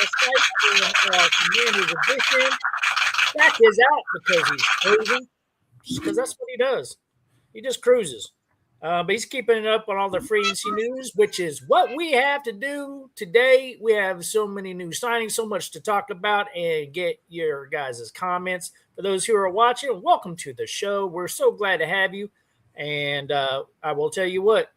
Site in Commanders Edition. Dak is out because he's cruising, because that's what he does. He just cruises. But he's keeping up on all the free agency news, which is what we have to do today. We have so many new signings, so much to talk about, and get your guys' comments. For those who are watching, welcome to the show. We're so glad to have you. And I will tell you what,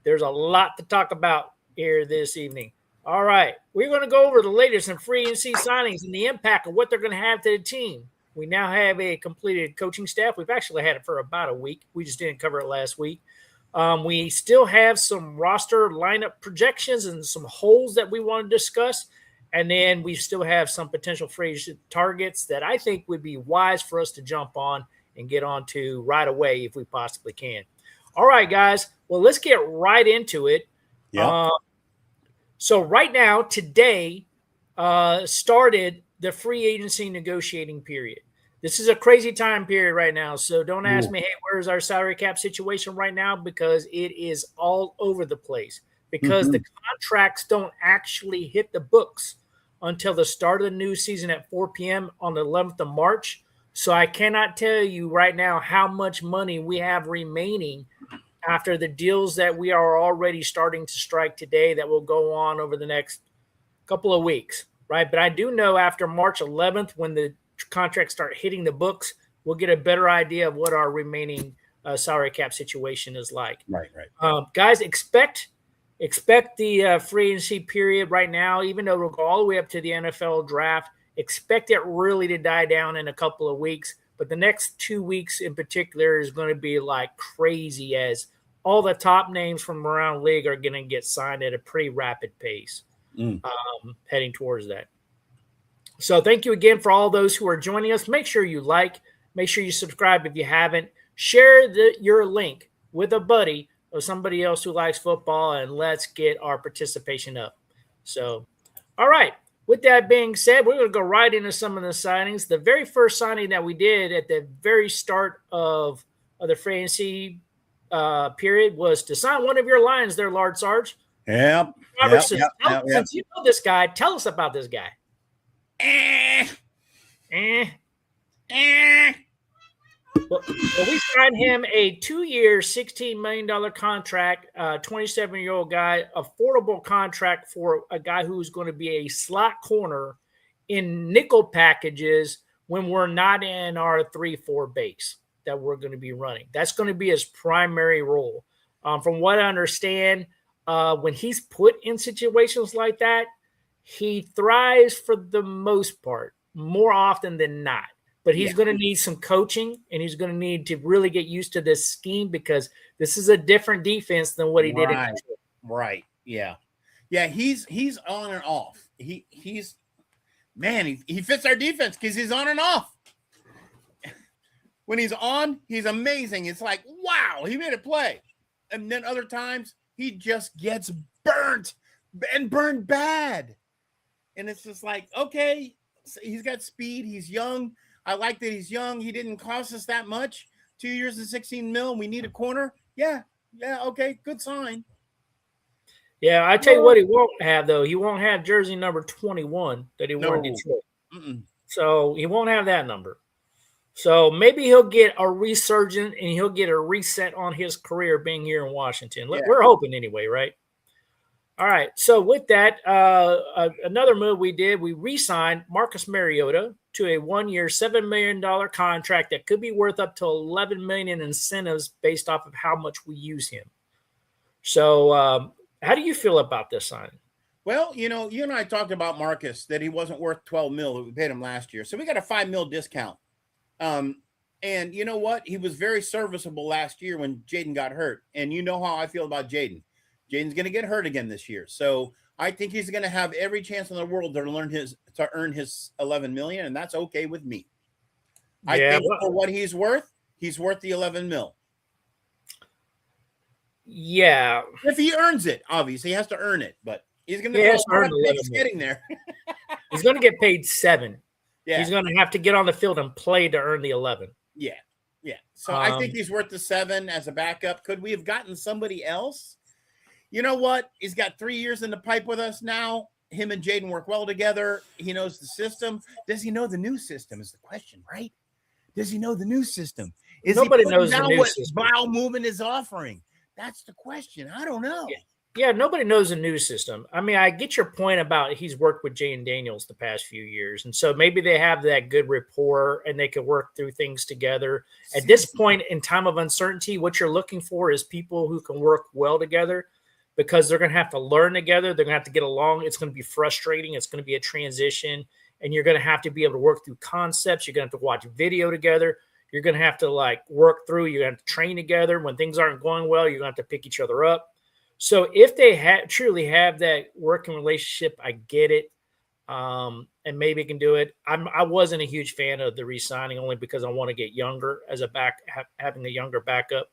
there's a lot to talk about here this evening. All right, we're going to go over the latest in free agency signings and the impact of what they're going to have to the team. We now have a completed coaching staff. We've actually had it for about a week. We just didn't cover it last week. We still have some roster lineup projections and some holes that we want to discuss. And then we still have some potential free agent targets that I think would be wise for us to jump on and get onto right away if we possibly can. All right, guys. Well, let's get right into it. Yeah. So right now, today, started the free agency negotiating period. This is a crazy time period right now. So don't ask me, hey, where's our salary cap situation right now? Because it is all over the place. Because the contracts don't actually hit the books until the start of the new season at 4 p.m. on the 11th of March. So I cannot tell you right now how much money we have remaining after the deals that we are already starting to strike today that will go on over the next couple of weeks, right? But I do know after March 11th, when the contracts start hitting the books, we'll get a better idea of what our remaining salary cap situation is like. Right. Guys, expect the free agency period right now, even though we'll go all the way up to the NFL draft, expect it really to die down in a couple of weeks. But the next 2 weeks in particular is going to be like crazy, as all the top names from around the league are going to get signed at a pretty rapid pace, heading towards that. So thank you again for all those who are joining us. Make sure you like, make sure you subscribe if you haven't. Share your link with a buddy or somebody else who likes football, and let's get our participation up. So, all right. With that being said, we're going to go right into some of the signings. The very first signing that we did at the very start of the free agency period was to sign one of your Lions there, Lard Sarge. Yep. Robertson. Since you know this guy, tell us about this guy. Well, we signed him a 2-year, $16 million contract, 27-year-old guy, affordable contract for a guy who's going to be a slot corner in nickel packages when we're not in our 3-4 base that we're going to be running. That's going to be his primary role. From what I understand, when he's put in situations like that, he thrives for the most part, more often than not. But he's going to need some coaching, and he's going to need to really get used to this scheme, because this is a different defense than what he did in Detroit. Right. Yeah. He's on and off. He fits our defense because he's on and off. When he's on, he's amazing. It's like, wow, he made a play. And then other times he just gets burnt and burned bad. And it's just like, okay, so he's got speed. He's young. I like that he's young. He didn't cost us that much. 2 years and $16 million. We need a corner. Yeah. Okay. Good sign. Yeah, I tell you what he won't have, though. He won't have jersey number 21 that he wore in Detroit. So he won't have that number. So maybe he'll get a resurgence and he'll get a reset on his career being here in Washington. Yeah. We're hoping anyway, right? All right. So with that, another move we did, we re-signed Marcus Mariota to a 1-year, $7 million contract that could be worth up to $11 million in incentives based off of how much we use him. So how do you feel about this signing? Well, you and I talked about Marcus, that he wasn't worth $12 million that we paid him last year. So we got a $5 million discount. And you know what? He was very serviceable last year when Jaden got hurt. And you know how I feel about Jaden. Jaden's going to get hurt again this year. So I think he's going to have every chance in the world to earn his $11 million, and that's okay with me. I think for what he's worth the $11 million. Yeah. If he earns it, obviously he has to earn it, but he's going to earn getting there. He's going to get paid $7. Yeah. He's going to have to get on the field and play to earn the $11. Yeah. So I think he's worth the $7 as a backup. Could we have gotten somebody else? You know what? He's got 3 years in the pipe with us now. him and Jaden work well together. He knows the system. Does he know the new system is the question, right? Does he know the new system? Is Nobody he knows the down new what system. Bowel Movement is offering? That's the question. I don't know. Yeah, nobody knows the new system. I mean, I get your point about he's worked with Jane Daniels the past few years. And so maybe they have that good rapport and they can work through things together. At this point in time of uncertainty, what you're looking for is people who can work well together because they're going to have to learn together. They're going to have to get along. It's going to be frustrating. It's going to be a transition. And you're going to have to be able to work through concepts. You're going to have to watch video together. You're going to have to work through. You're going to have to train together. When things aren't going well, you're going to have to pick each other up. So if they truly have that working relationship, I get it, and maybe can do it. I wasn't a huge fan of the re-signing only because I want to get younger as a having a younger backup,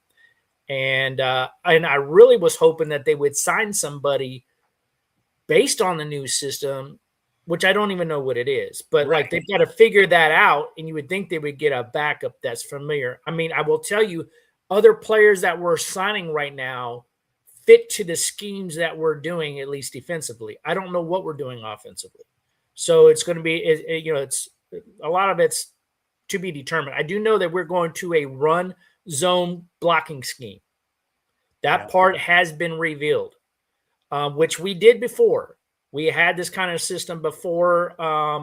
and I really was hoping that they would sign somebody based on the new system, which I don't even know what it is, but they've got to figure that out, and you would think they would get a backup that's familiar. I mean, I will tell you, other players that we're signing right now fit to the schemes that we're doing, at least defensively. I don't know what we're doing offensively. So it's going to be, it's a lot of it's to be determined. I do know that we're going to a run zone blocking scheme. That part has been revealed, which we did before. We had this kind of system before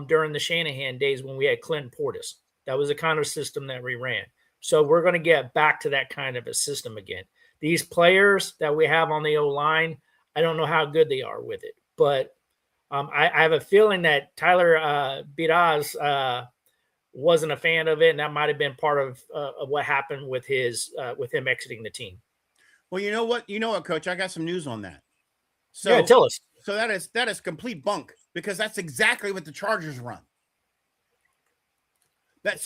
during the Shanahan days when we had Clinton Portis. That was the kind of system that we ran. So we're going to get back to that kind of a system again. These players that we have on the O-line, I don't know how good they are with it. But I have a feeling that Tyler Biraz wasn't a fan of it, and that might have been part of what happened with him exiting the team. Well, you know what, Coach? I got some news on that. So yeah, tell us. So that is complete bunk because that's exactly what the Chargers run. That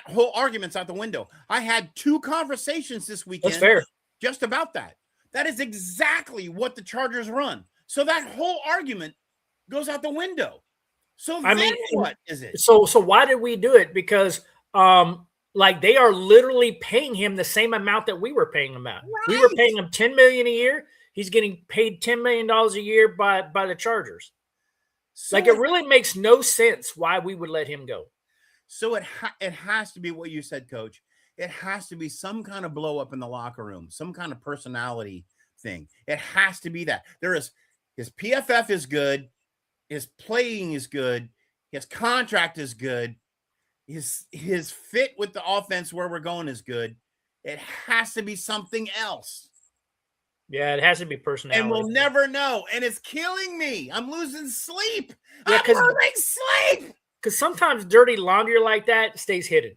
whole argument's out the window. I had 2 conversations this weekend. That's fair. Just about that. That is exactly what the Chargers run. So that whole argument goes out the window. So what is it? So why did we do it? Because they are literally paying him the same amount that we were paying him out. Right. We were paying him $10 million a year. He's getting paid $10 million a year by the Chargers. So it really makes no sense why we would let him go. So it has to be what you said, Coach. It has to be some kind of blow up in the locker room, some kind of personality thing. It has to be that. His PFF is good. His playing is good. His contract is good. His fit with the offense where we're going is good. It has to be something else. Yeah, it has to be personality. And we'll never know. And it's killing me. I'm losing sleep. I'm losing sleep. Because sometimes dirty laundry like that stays hidden.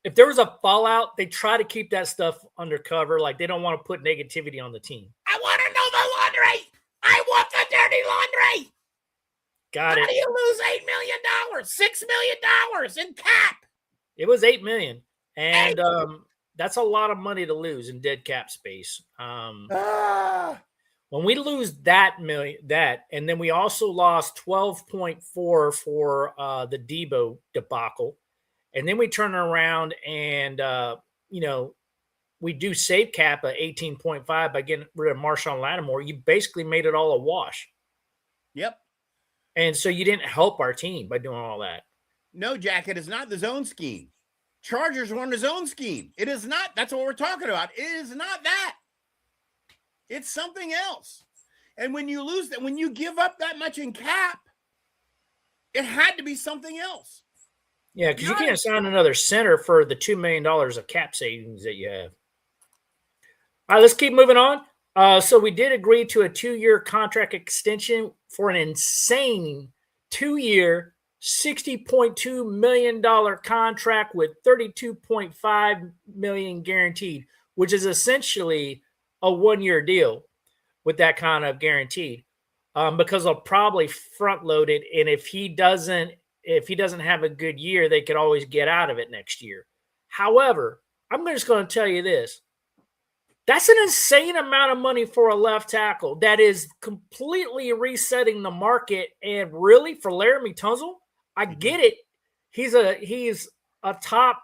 If there was a fallout, they try to keep that stuff undercover. Like they don't want to put negativity on the team. I want to know the laundry. I want the dirty laundry. Got it. How do you lose $8 million, $6 million in cap? It was $8 million. And that's a lot of money to lose in dead cap space. When we lose that, and then we also lost 12.4 for the Debo debacle. And then we turn around and, we do save cap at 18.5 by getting rid of Marshawn Lattimore. You basically made it all a wash. Yep. And so you didn't help our team by doing all that. No, Jack, it is not the zone scheme. Chargers run the zone scheme. It is not. That's what we're talking about. It is not that. It's something else. And when you lose that, when you give up that much in cap, it had to be something else. Yeah, because you can't sign another center for the $2 million of cap savings that you have. All right, let's keep moving on. So we did agree to a 2-year contract extension for an insane 2-year, $60.2 million contract with $32.5 million guaranteed, which is essentially a 1-year deal with that kind of guaranteed, because they'll probably front load it. And if he doesn't have a good year, they could always get out of it next year. However, I'm just going to tell you this. That's an insane amount of money for a left tackle that is completely resetting the market. And really, for Laramie Tunsil, I get it. He's a top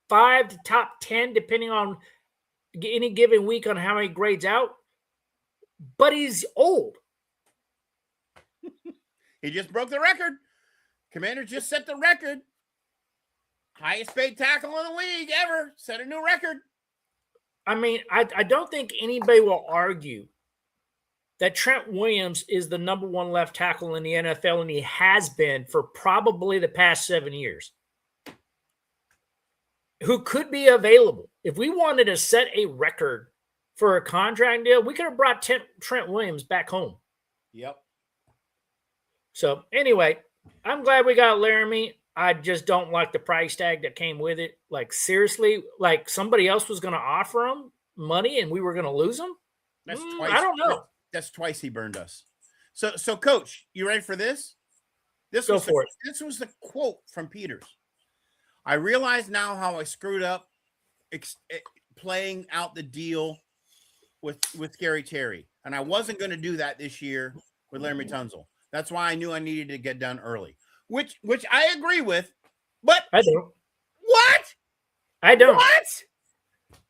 5 to top 10, depending on any given week on how he grades out. But he's old. He just broke the record. Commanders just set the record. Highest paid tackle in the league ever. Set a new record. I mean, I don't think anybody will argue that Trent Williams is the number one left tackle in the NFL, and he has been for probably the past 7 years. Who could be available. If we wanted to set a record for a contract deal, we could have brought Trent Williams back home. Yep. So anyway, I'm glad we got Laramie. I just don't like the price tag that came with it. Like, seriously, like somebody else was going to offer him money and we were going to lose him? That's twice. I don't know. That's twice he burned us. So Coach, you ready for this? This was the quote from Peters. I realize now how I screwed up playing out the deal with Scary Terry. And I wasn't going to do that this year with Laremy Tunsil. That's why I knew I needed to get done early. Which I agree with, but I don't. What? I don't. What?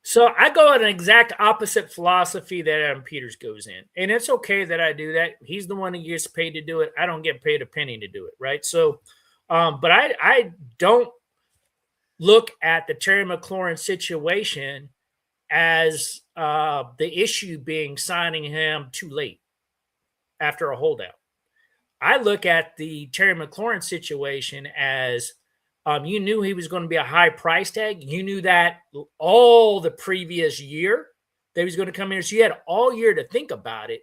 So I go an exact opposite philosophy that Adam Peters goes in. And it's okay that I do that. He's the one who gets paid to do it. I don't get paid a penny to do it, right? So, but I don't look at the Terry McLaurin situation as the issue being signing him too late after a holdout. I look at the Terry McLaurin situation as you knew he was going to be a high price tag. You knew that all the previous year that he was going to come in. So you had all year to think about it.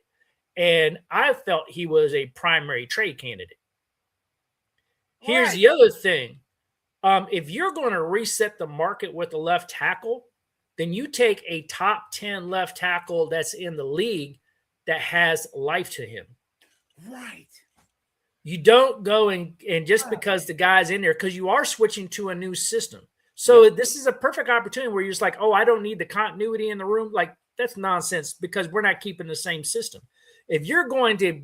And I felt he was a primary trade candidate. Here's the other thing. If you're going to reset the market with a left tackle, then you take a top 10 left tackle that's in the league that has life to him. Right. You don't go and just because the guy's in there, because you are switching to a new system. So this is a perfect opportunity where you're just like, oh, I don't need the continuity in the room. Like, that's nonsense because we're not keeping the same system. If you're going to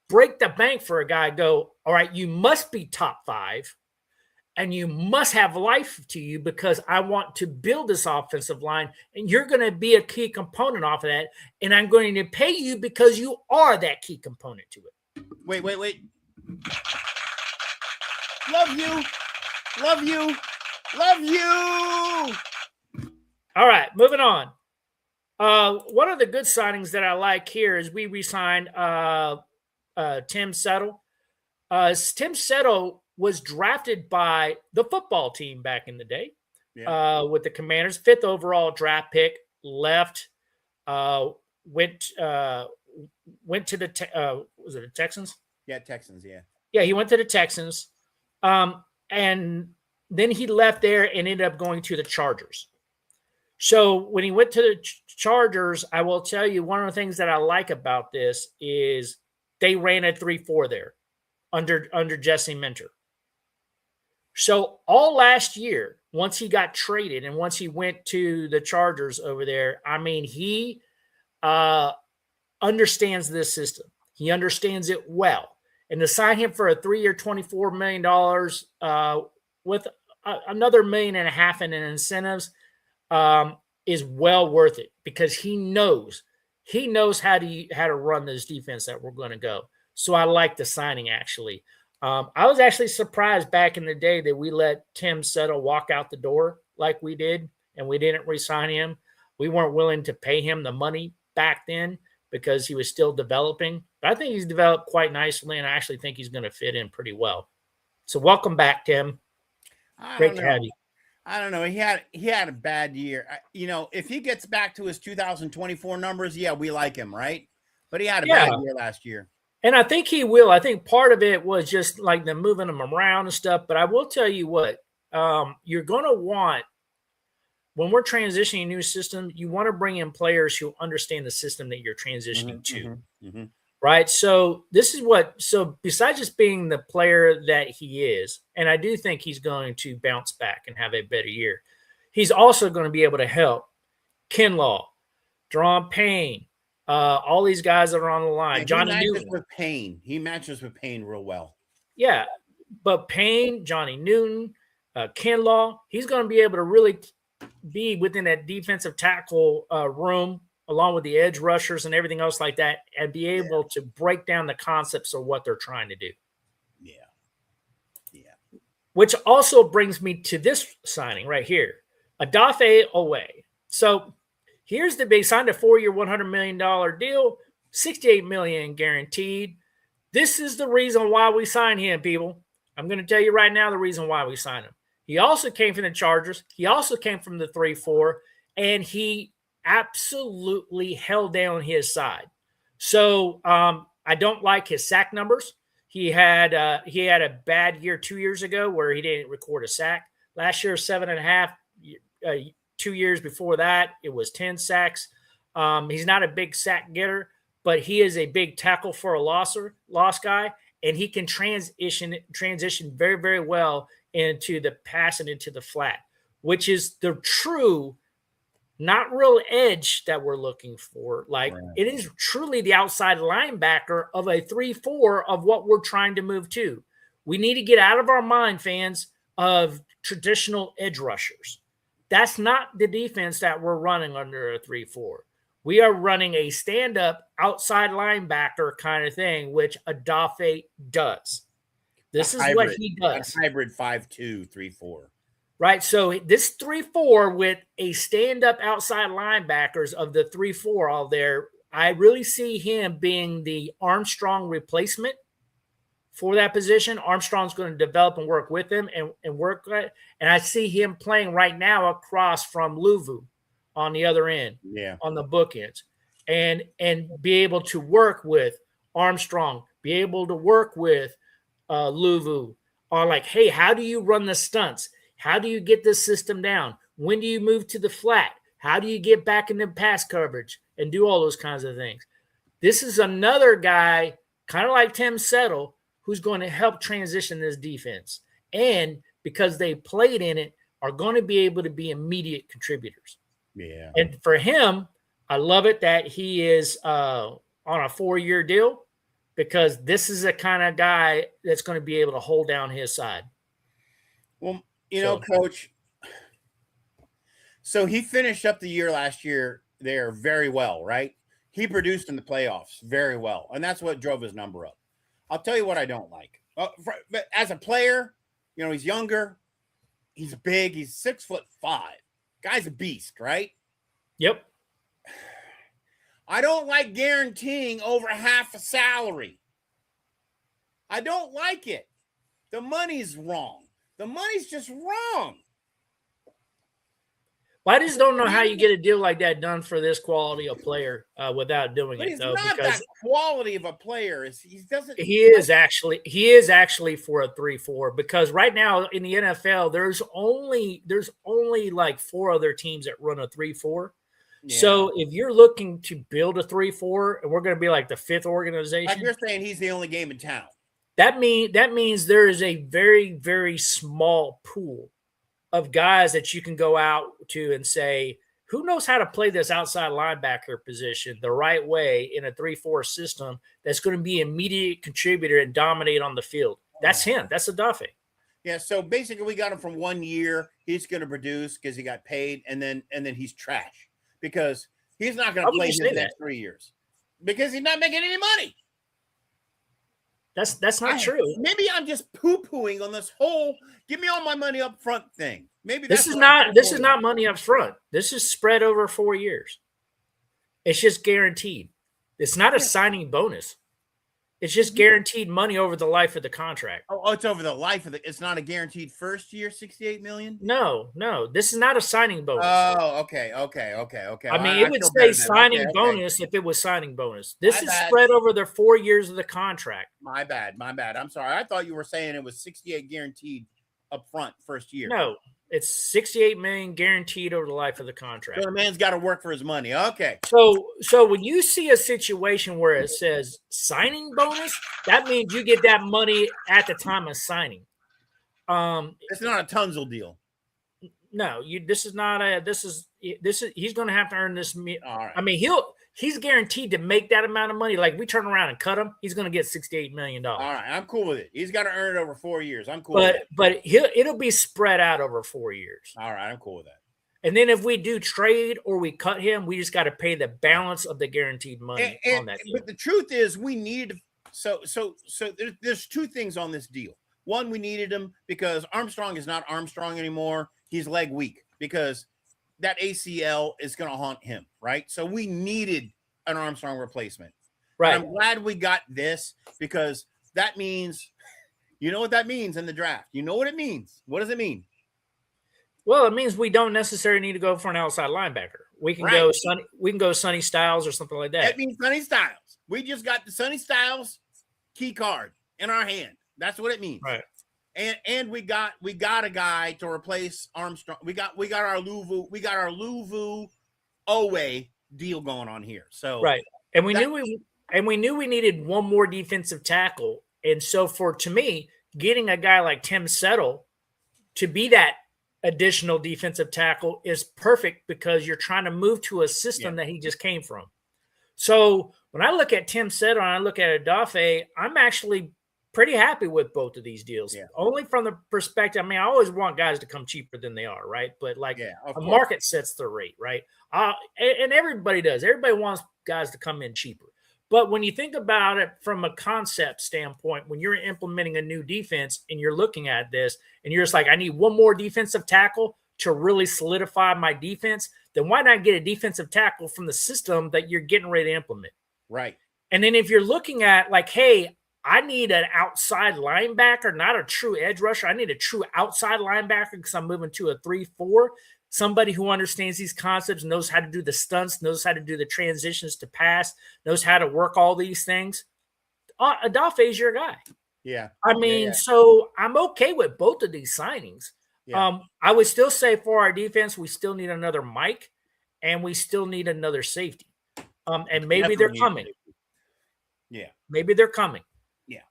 break the bank for a guy, go, all right, you must be top 5 and you must have life to you because I want to build this offensive line and you're going to be a key component off of that. And I'm going to pay you because you are that key component to it. Wait. Love you. Love you. Love you. All right, moving on. One of the good signings that I like here is we re-signed Tim Settle. Tim Settle was drafted by the football team back in the day with the Commanders, 5th overall draft pick, left, went to the was it the Texans? Yeah, Texans, yeah. Yeah, he went to the Texans. And then he left there and ended up going to the Chargers. So when he went to the Chargers, I will tell you one of the things that I like about this is they ran a 3-4 there under Jesse Minter. So all last year, once he got traded and once he went to the Chargers over there, I mean, he understands this system. He understands it well. And to sign him for a 3-year, $24 million with another $1.5 million in incentives is well worth it because he knows how to run this defense that we're going to go. So I like the signing, actually. I was actually surprised back in the day that we let Tim Settle walk out the door like we did, and we didn't re-sign him. We weren't willing to pay him the money back then because he was still developing. But I think he's developed quite nicely, and I actually think he's going to fit in pretty well. So welcome back, Tim. Great to have you. I don't know. He had a bad year. If he gets back to his 2024 numbers, yeah, we like him, right? But he had a bad year last year. And I think he will. I think part of it was just like them moving him around and stuff. But I will tell you what, you're going to want, when we're transitioning a new system, you want to bring in players who understand the system that you're transitioning to. Right. So besides just being the player that he is, and I do think he's going to bounce back and have a better year, he's also going to be able to help Kinlaw, Deron Payne, all these guys that are on the line. Johnny Newton. He matches with Payne real well. Yeah. But Payne, Johnny Newton, Kinlaw, he's going to be able to really be within that defensive tackle room, along with the edge rushers and everything else like that, and be able to break down the concepts of what they're trying to do. Yeah. Yeah. Which also brings me to this signing right here, Odafe Oweh. So here's the big signed a 4-year, $100 million deal, $68 million guaranteed. This is the reason why we signed him, people. I'm going to tell you right now the reason why we signed him. He also came from the Chargers. He also came from the 3-4, and he absolutely held down his side. So I don't like his sack numbers. He had a bad year 2 years ago where he didn't record a sack. Last year, 7.5. 2 years before that, it was 10 sacks. He's not a big sack getter, but he is a big tackle for a loss guy, and he can transition very, very well into the pass and into the flat, which is the true, not real edge that we're looking for. Like it is truly the outside linebacker of a 3-4 of what we're trying to move to. We need to get out of our mind, fans, of traditional edge rushers. That's not the defense that we're running under a 3-4. We are running a stand-up outside linebacker kind of thing, which Odafe does. This is what he does. A hybrid 5-2, 3-4. Right. So this 3-4 with a stand-up outside linebackers of the 3-4 all there, I really see him being the Armstrong replacement for that position. Armstrong's going to develop and work with him and work. And I see him playing right now across from Luvu on the other end, on the bookends, and be able to work with Armstrong, be able to work with Luvu on like, hey, how do you run the stunts? How do you get this system down? When do you move to the flat? How do you get back into pass coverage and do all those kinds of things? This is another guy, kind of like Tim Settle, who's going to help transition this defense. And because they played in it, are going to be able to be immediate contributors. Yeah. And for him, I love it that he is on a 4-year deal, because this is the kind of guy that's going to be able to hold down his side. Well, Coach, so he finished up the year last year there very well, right? He produced in the playoffs very well, and that's what drove his number up. I'll tell you what I don't like. As a player, he's younger, he's big, he's 6'5". Guy's a beast, right? Yep. I don't like guaranteeing over half a salary. I don't like it. The money's wrong. The money's just wrong. Well, I just don't know how you get a deal like that done for this quality of player without doing it, though. Not because that quality of a player. He is actually for a 3-4, because right now in the NFL there's only like 4 other teams that run a 3-4. Yeah. So if you're looking to build a 3-4, and we're going to be like the 5th organization, like you're saying, he's the only game in town. That means there is a very, very small pool of guys that you can go out to and say, who knows how to play this outside linebacker position the right way in a 3-4 system that's going to be an immediate contributor and dominate on the field. That's him. That's Odafe. Yeah, so basically we got him from 1 year. He's going to produce because he got paid, and then he's trash because he's not going to play the next 3 years because he's not making any money. That's not true. Maybe I'm just poo-pooing on this whole give me all my money up front thing. Maybe this is not money up front. This is spread over 4 years. It's just guaranteed. It's not a signing bonus. It's just guaranteed money over the life of the contract. Oh, it's over the life of it's not a guaranteed first year, $68 million? No. This is not a signing bonus. Oh, okay. I mean, it would say signing bonus if it was signing bonus. This is spread over the 4 years of the contract. My bad. I'm sorry. I thought you were saying it was 68 guaranteed up front first year. No, it's $68 million guaranteed over the life of the contract. So the man's got to work for his money. Okay. So when you see a situation where it says signing bonus, that means you get that money at the time of signing. It's not a Tunzel deal. No, this is he's going to have to earn this. All right. I mean, he's guaranteed to make that amount of money. Like we turn around and cut him, he's going to get $68 million. All right, I'm cool with it. He's got to earn it over 4 years. I'm cool with it. But it'll be spread out over 4 years. All right, I'm cool with that. And then if we do trade or we cut him, we just got to pay the balance of the guaranteed money on that deal. But the truth is, we need So there's two things on this deal. One, we needed him because Armstrong is not Armstrong anymore. He's leg weak because that ACL is going to haunt him, right? So we needed an Armstrong replacement. Right. And I'm glad we got this because that means, you know what that means in the draft. You know what it means. What does it mean? Well, it means we don't necessarily need to go for an outside linebacker. We can go Sonny. We can go Sonny Styles or something like that. That means Sonny Styles. We just got the Sonny Styles key card in our hand. That's what it means. Right. And we got a guy to replace Armstrong. We got our Luvu Owe deal going on here. So right. And we knew we needed one more defensive tackle. And so to me, getting a guy like Tim Settle to be that additional defensive tackle is perfect because you're trying to move to a system that he just came from. So when I look at Tim Settle and I look at Odafe, I'm actually pretty happy with both of these deals. Yeah. Only from the perspective, I mean, I always want guys to come cheaper than they are, right? But the market sets the rate, right? And everybody does. Everybody wants guys to come in cheaper. But when you think about it from a concept standpoint, when you're implementing a new defense and you're looking at this and you're just like, I need one more defensive tackle to really solidify my defense, then why not get a defensive tackle from the system that you're getting ready to implement? Right. And then if you're looking at like, hey, I need an outside linebacker, not a true edge rusher. I need a true outside linebacker because I'm moving to a 3-4. Somebody who understands these concepts, knows how to do the stunts, knows how to do the transitions to pass, knows how to work all these things. Odafe is your guy. Yeah. I mean, so I'm okay with both of these signings. Yeah. I would still say for our defense, we still need another Mike and we still need another safety. And maybe they're coming. Yeah. Maybe they're coming. Yeah.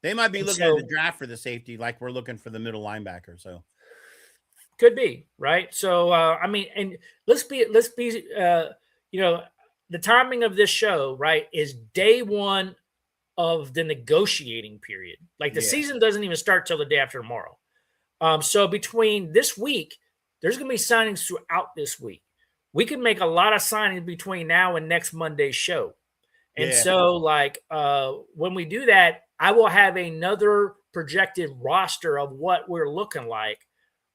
They might be looking at the draft for the safety like we're looking for the middle linebacker. So could be, right? So I mean, and let's be you know, the timing of this show, right, is day one of the negotiating period. Like the season doesn't even start till the day after tomorrow. So between this week, there's going to be signings throughout this week. We can make a lot of signings between now and next Monday's show. And so like when we do that, I will have another projected roster of what we're looking like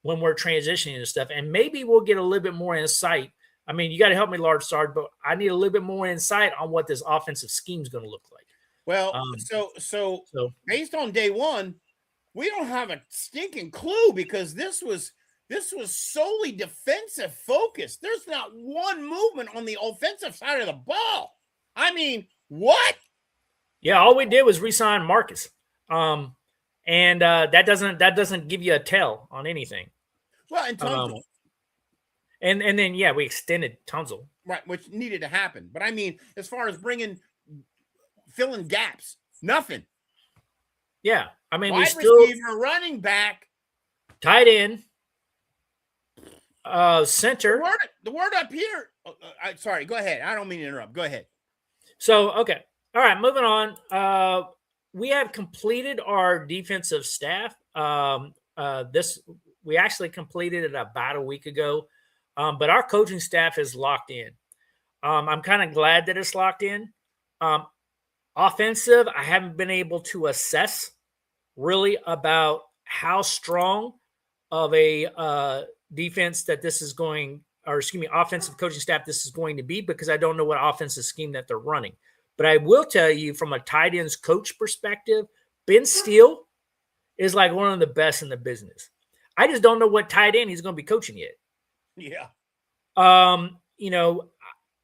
when we're transitioning and stuff. And maybe we'll get a little bit more insight. I mean, you got to help me, Large Sarge, but I need a little bit more insight on what this offensive scheme is going to look like. Well, so based on day one, we don't have a stinking clue because this was solely defensive focused. There's not one movement on the offensive side of the ball. I mean, what? Yeah, all we did was re-sign Marcus. And that doesn't give you a tell on anything. Well, and Tunsil. And then we extended Tunsil. Right, which needed to happen. But I mean, as far as filling gaps, nothing. Yeah. I mean, wide receiver, running back, tight end, center. The word up here. Sorry, go ahead. I don't mean to interrupt. Go ahead. So, okay. All right, moving on. We have completed our defensive staff. We actually completed it about a week ago, but our coaching staff is locked in. I'm kind of glad that it's locked in. Offensive, I haven't been able to assess really about how strong of a defense that this is going, or excuse me, offensive coaching staff this is going to be because I don't know what offensive scheme that they're running. But I will tell you from a tight ends coach perspective, Ben Steele is like one of the best in the business. I just don't know what tight end he's going to be coaching yet. Yeah. You know,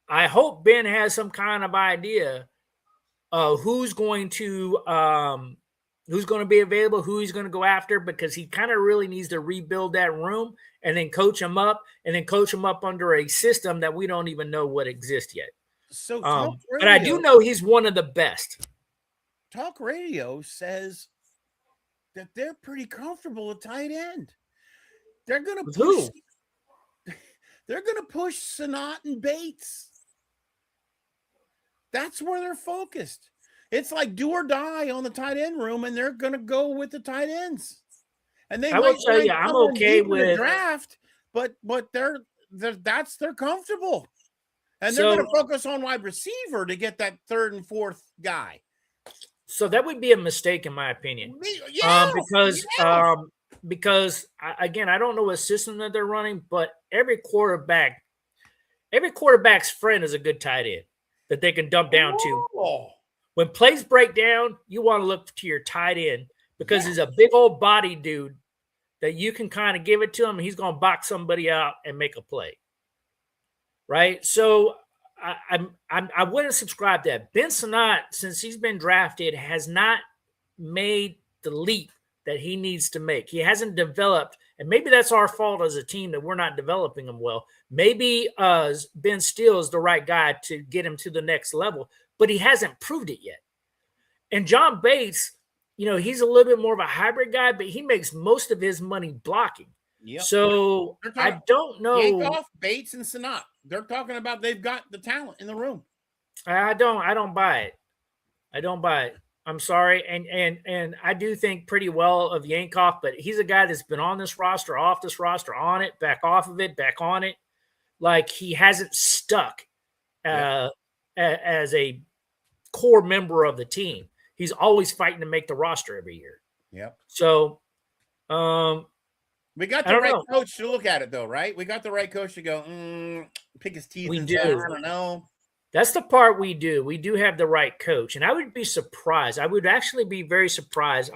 I hope Ben has some kind of idea of who's going to be available, who he's going to go after, because he kind of really needs to rebuild that room and then coach him up under a system that we don't even know what exists yet. So, but I do know he's one of the best. Talk Radio says that they're pretty comfortable at tight end. They're going to push. Who? They're going to push Sanat and Bates. That's where they're focused. It's like do or die on the tight end room, and they're going to go with the tight ends. And they I will tell you, I'm okay with the draft, but they're comfortable, and they're going to focus on wide receiver to get that third and fourth guy. So that would be a mistake, in my opinion. Yeah, Because again, I don't know what system that they're running, but every quarterback's friend is a good tight end that they can dump down to. When plays break down, you want to look to your tight end because he's a big old body dude that you can kind of give it to him, and he's going to box somebody out and make a play. Right? So I wouldn't subscribe to that. Ben Sinnott, since he's been drafted, has not made the leap that he needs to make. He hasn't developed, and maybe that's our fault as a team that we're not developing him well. Maybe Ben Steele is the right guy to get him to the next level, but he hasn't proved it yet. And John Bates, he's a little bit more of a hybrid guy, but he makes most of his money blocking. Yep. So I don't know. Yankoff, Bates, and Sinnott. They're talking about they've got the talent in the room. I don't buy it. I don't buy it. I'm sorry. And I do think pretty well of Yankoff, but he's a guy that's been on this roster, off this roster, on it, back off of it, back on it. Like he hasn't stuck as a core member of the team. He's always fighting to make the roster every year. Yep. So we got the right coach to look at it, though, right? We got the right coach to go, pick his teeth. We do. Say, I don't know. That's the part we do. We do have the right coach, and I would be surprised. I would actually be very surprised.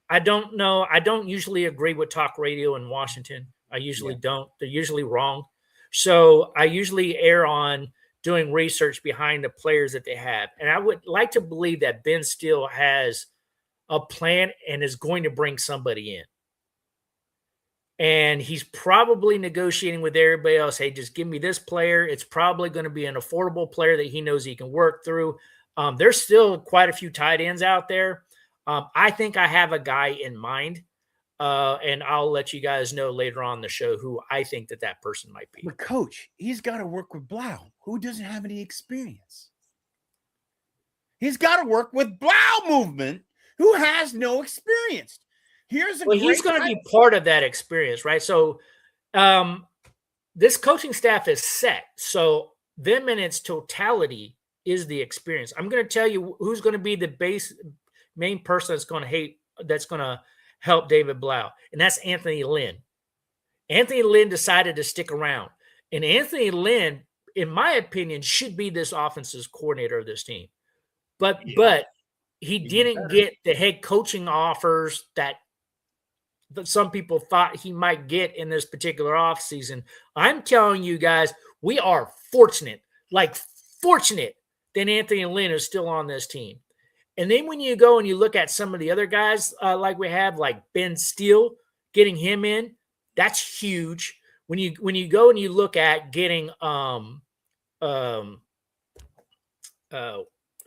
I don't know. I don't usually agree with talk radio in Washington. I usually don't. They're usually wrong. So I usually err on doing research behind the players that they have, and I would like to believe that Ben Steele has a plan and is going to bring somebody in. And he's probably negotiating with everybody else. Hey, just give me this player. It's probably going to be an affordable player that he knows he can work through. There's still quite a few tight ends out there. I think I have a guy in mind, and I'll let you guys know later on in the show who I think that person might be. But Coach, he's got to work with Blau, who doesn't have any experience. He's got to work with Blau movement, who has no experience. He's going to be part of that experience, right? So this coaching staff is set. So them in its totality is the experience. I'm going to tell you who's going to be the main person that's going to help David Blau, and that's Anthony Lynn. Anthony Lynn decided to stick around. And Anthony Lynn, in my opinion, should be this offensive coordinator of this team. But he didn't get the head coaching offers that some people thought he might get in this particular offseason. I'm telling you guys, we are fortunate that Anthony Lynn is still on this team. And then when you go and you look at some of the other guys like we have, like Ben Steele, getting him in, that's huge. When you go and you look at getting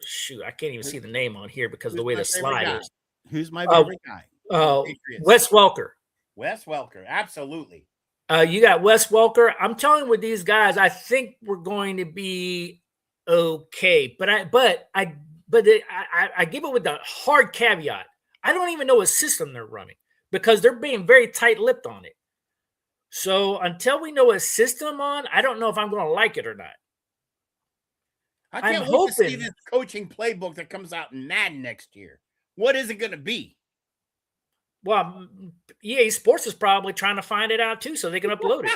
shoot, I can't even see the name on here because of the way the slide is. Who's my favorite guy? Wes Welker. Wes Welker, absolutely. You got Wes Welker. I'm telling you, with these guys, I think we're going to be okay. But I give it with the hard caveat. I don't even know what system they're running because they're being very tight-lipped on it. So until we know what system on, I don't know if I'm going to like it or not. I can't wait to see this coaching playbook that comes out in Madden next year. What is it going to be? Well, EA Sports is probably trying to find it out too, so they can upload it.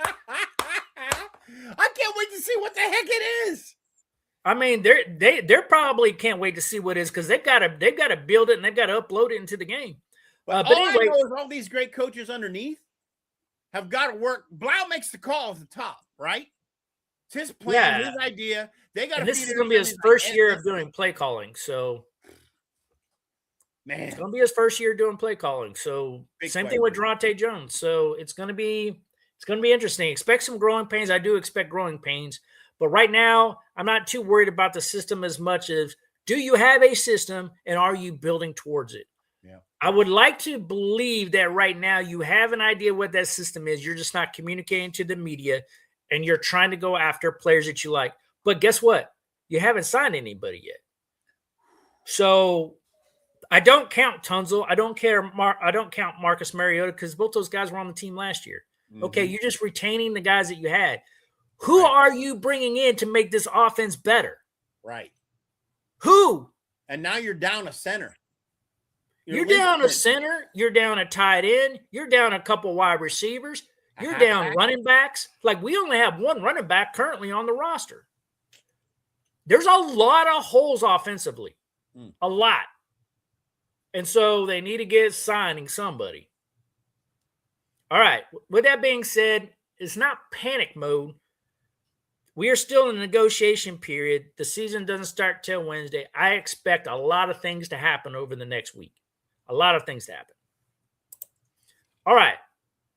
I can't wait to see what the heck it is. I mean, they're probably can't wait to see what it is because they've got to build it and they've got to upload it into the game. But anyway, I know is all these great coaches underneath have got to work. Blau makes the call at the top, right? It's his plan, his idea. They got to. This is going to be his first year of doing play calling, so. Man, it's going to be his first year doing play calling. So same thing with Durante Jones. So it's going to be interesting. Expect some growing pains. I do expect growing pains, but right now I'm not too worried about the system as much as do you have a system and are you building towards it? Yeah. I would like to believe that right now you have an idea what that system is. You're just not communicating to the media and you're trying to go after players that you like. But guess what? You haven't signed anybody yet. So I don't count Tunzel. I don't count Marcus Mariota because both those guys were on the team last year. Mm-hmm. Okay, you're just retaining the guys that you had. Who are you bringing in to make this offense better? Right. Who? And now you're down a center. You're down a center. You're down a tight end. You're down a couple wide receivers. You're down running backs. Like, we only have one running back currently on the roster. There's a lot of holes offensively. A lot. And so they need to get signing somebody. All right. With that being said, it's not panic mode. We are still in a negotiation period. The season doesn't start till Wednesday. I expect a lot of things to happen over the next week. A lot of things to happen. All right.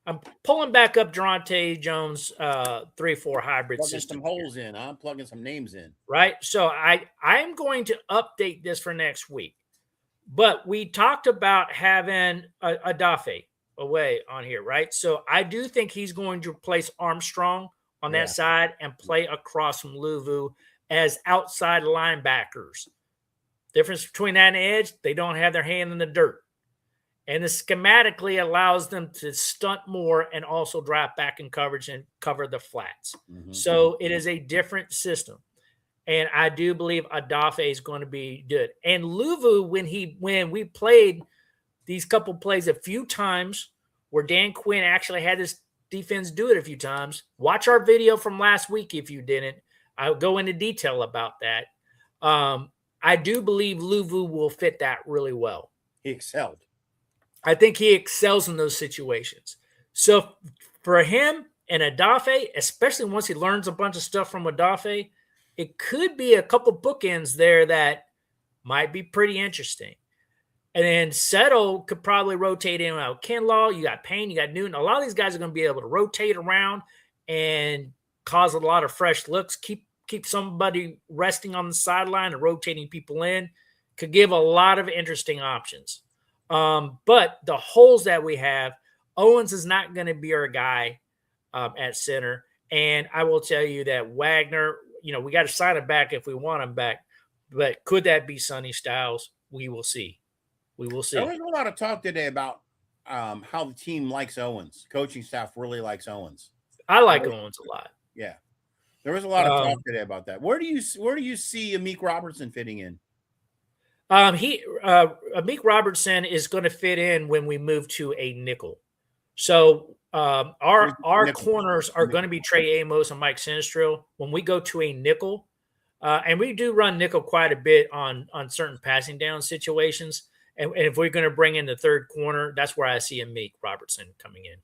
I'm pulling back up Durante Jones 3-4 hybrid plugging system. Some holes in. I'm plugging some names in. Right. So I'm going to update this for next week. But we talked about having a Dafe away on here, right? So I do think he's going to replace Armstrong on that side and play across from Luvu as outside linebackers. Difference between that and edge, they don't have their hand in the dirt. And this schematically allows them to stunt more and also drop back in coverage and cover the flats. So it is a different system. And I do believe Adafe is going to be good. And Luvu, when we played these couple plays a few times where Dan Quinn actually had his defense do it a few times. Watch our video from last week if you didn't. I'll go into detail about that. I do believe Luvu will fit that really well. He excelled. I think he excels in those situations. So for him and Adafe, especially once he learns a bunch of stuff from Adafe, it could be a couple bookends there that might be pretty interesting. And then Settle could probably rotate in out Kinlaw. You got Payne, you got Newton. A lot of these guys are going to be able to rotate around and cause a lot of fresh looks. Keep somebody resting on the sideline and rotating people in. Could give a lot of interesting options. But the holes that we have, Owens is not going to be our guy at center. And I will tell you that Wagner, we got to sign him back if we want him back. But could that be Sonny Styles? We will see. We will see. There was a lot of talk today about how the team likes Owens. Coaching staff really likes Owens. I like Owens a lot. Yeah. There was a lot of talk today about that. Where do you see Amik Robertson fitting in? Amik Robertson is going to fit in when we move to a nickel. So our corners are going to be Trey Amos and Mike Sinistro. When we go to a nickel, and we do run nickel quite a bit on certain passing down situations. And if we're going to bring in the third corner, that's where I see Amik Robertson coming in.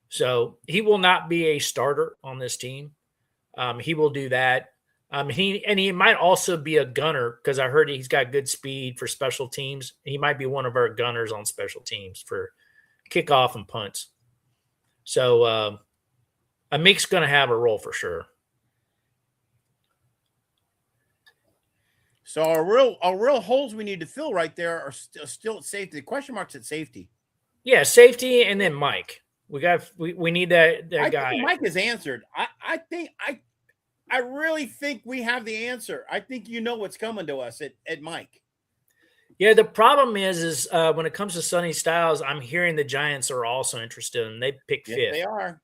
So he will not be a starter on this team. He will do that. He might also be a gunner because I heard he's got good speed for special teams. He might be one of our gunners on special teams for kickoff and punts. So Amik's going to have a role for sure. So our real holes we need to fill right there are still at safety. The question marks at safety. Yeah, safety and then Mike. We need that guy. Think Mike is answered. I really think we have the answer. I think what's coming to us at Mike. Yeah, the problem is when it comes to Sonny Styles, I'm hearing the Giants are also interested and they pick fifth. Yes, they are.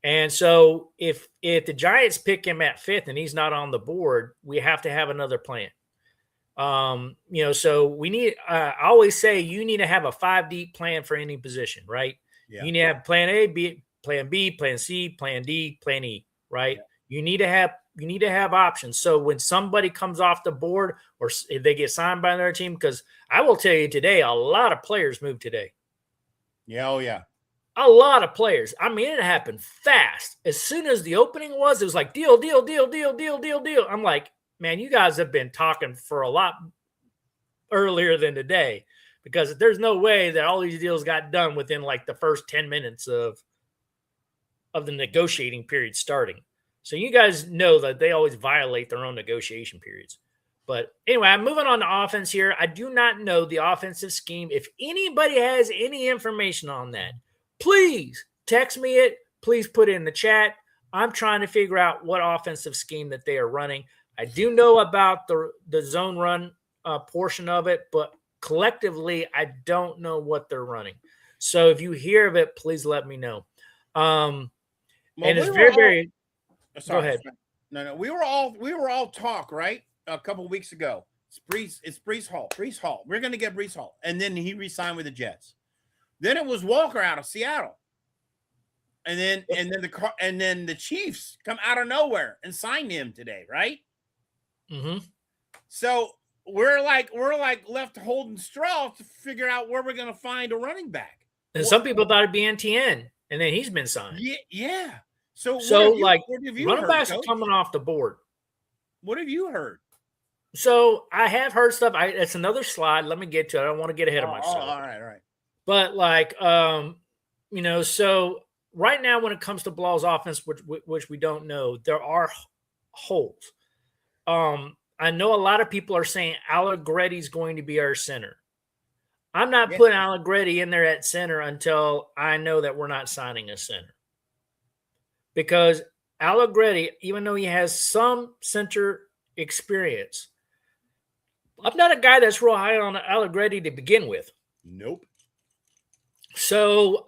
And so if the Giants pick him at fifth and he's not on the board, we have to have another plan. So we need, I always say you need to have a 5 deep plan for any position, right? Yeah. You need to have plan A, plan B, plan C, plan D, plan E, right? Yeah. You need to have options. So when somebody comes off the board or if they get signed by another team, because I will tell you today, a lot of players moved today. Yeah. Oh yeah. A lot of players. I mean, it happened fast. As soon as the opening was, it was like deal. I'm like, man, you guys have been talking for a lot earlier than today because there's no way that all these deals got done within like the first 10 minutes of the negotiating period starting. So you guys know that they always violate their own negotiation periods. But anyway, I'm moving on to offense here. I do not know the offensive scheme. If anybody has any information on that, please text me it. Please put it in the chat. I'm trying to figure out what offensive scheme that they are running. I do know about the zone run portion of it, but collectively, I don't know what they're running. So if you hear of it, please let me know. And it's Sorry, go ahead. No, we were all talk right a couple of weeks ago. It's Brees Hall. Brees Hall. We're going to get Brees Hall. And then he re-signed with the Jets. Then it was Walker out of Seattle. And then the Chiefs come out of nowhere and signed him today, right? Mm-hmm. So we're like left holding straw to figure out where we're going to find a running back. And some people thought it'd be NTN, and then he's been signed. Yeah. So what have you running heard, backs Coach? are coming off the board. What have you heard? So I have heard stuff. It's another slide. Let me get to it. I don't want to get ahead of myself. All right. But so right now when it comes to Blah's offense, which we don't know, there are holes. I know a lot of people are saying Allegretti's going to be our center. I'm not putting Allegretti in there at center until I know that we're not signing a center. Because Allegretti, even though he has some center experience, I'm not a guy that's real high on Allegretti to begin with. Nope. So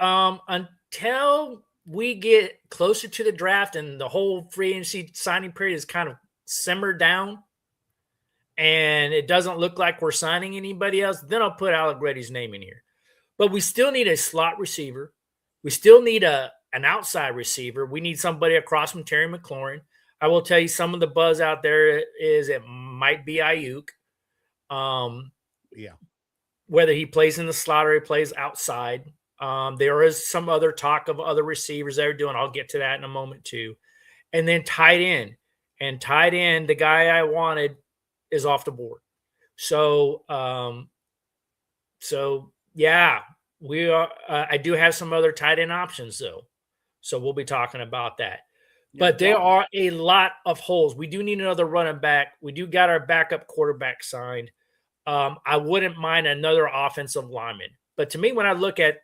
until we get closer to the draft and the whole free agency signing period is kind of simmered down and it doesn't look like we're signing anybody else, then I'll put Allegretti's name in here. But we still need a slot receiver. We still need an outside receiver. We need somebody across from Terry McLaurin. I will tell you some of the buzz out there is it might be Ayuk. Whether he plays in the slot or he plays outside. There is some other talk of other receivers they're doing. I'll get to that in a moment too. And then tight end. And tight end, the guy I wanted is off the board. So yeah, we are. I do have some other tight end options though. So we'll be talking about that. But there are a lot of holes. We do need another running back. We do got our backup quarterback signed. I wouldn't mind another offensive lineman. But to me, when I look at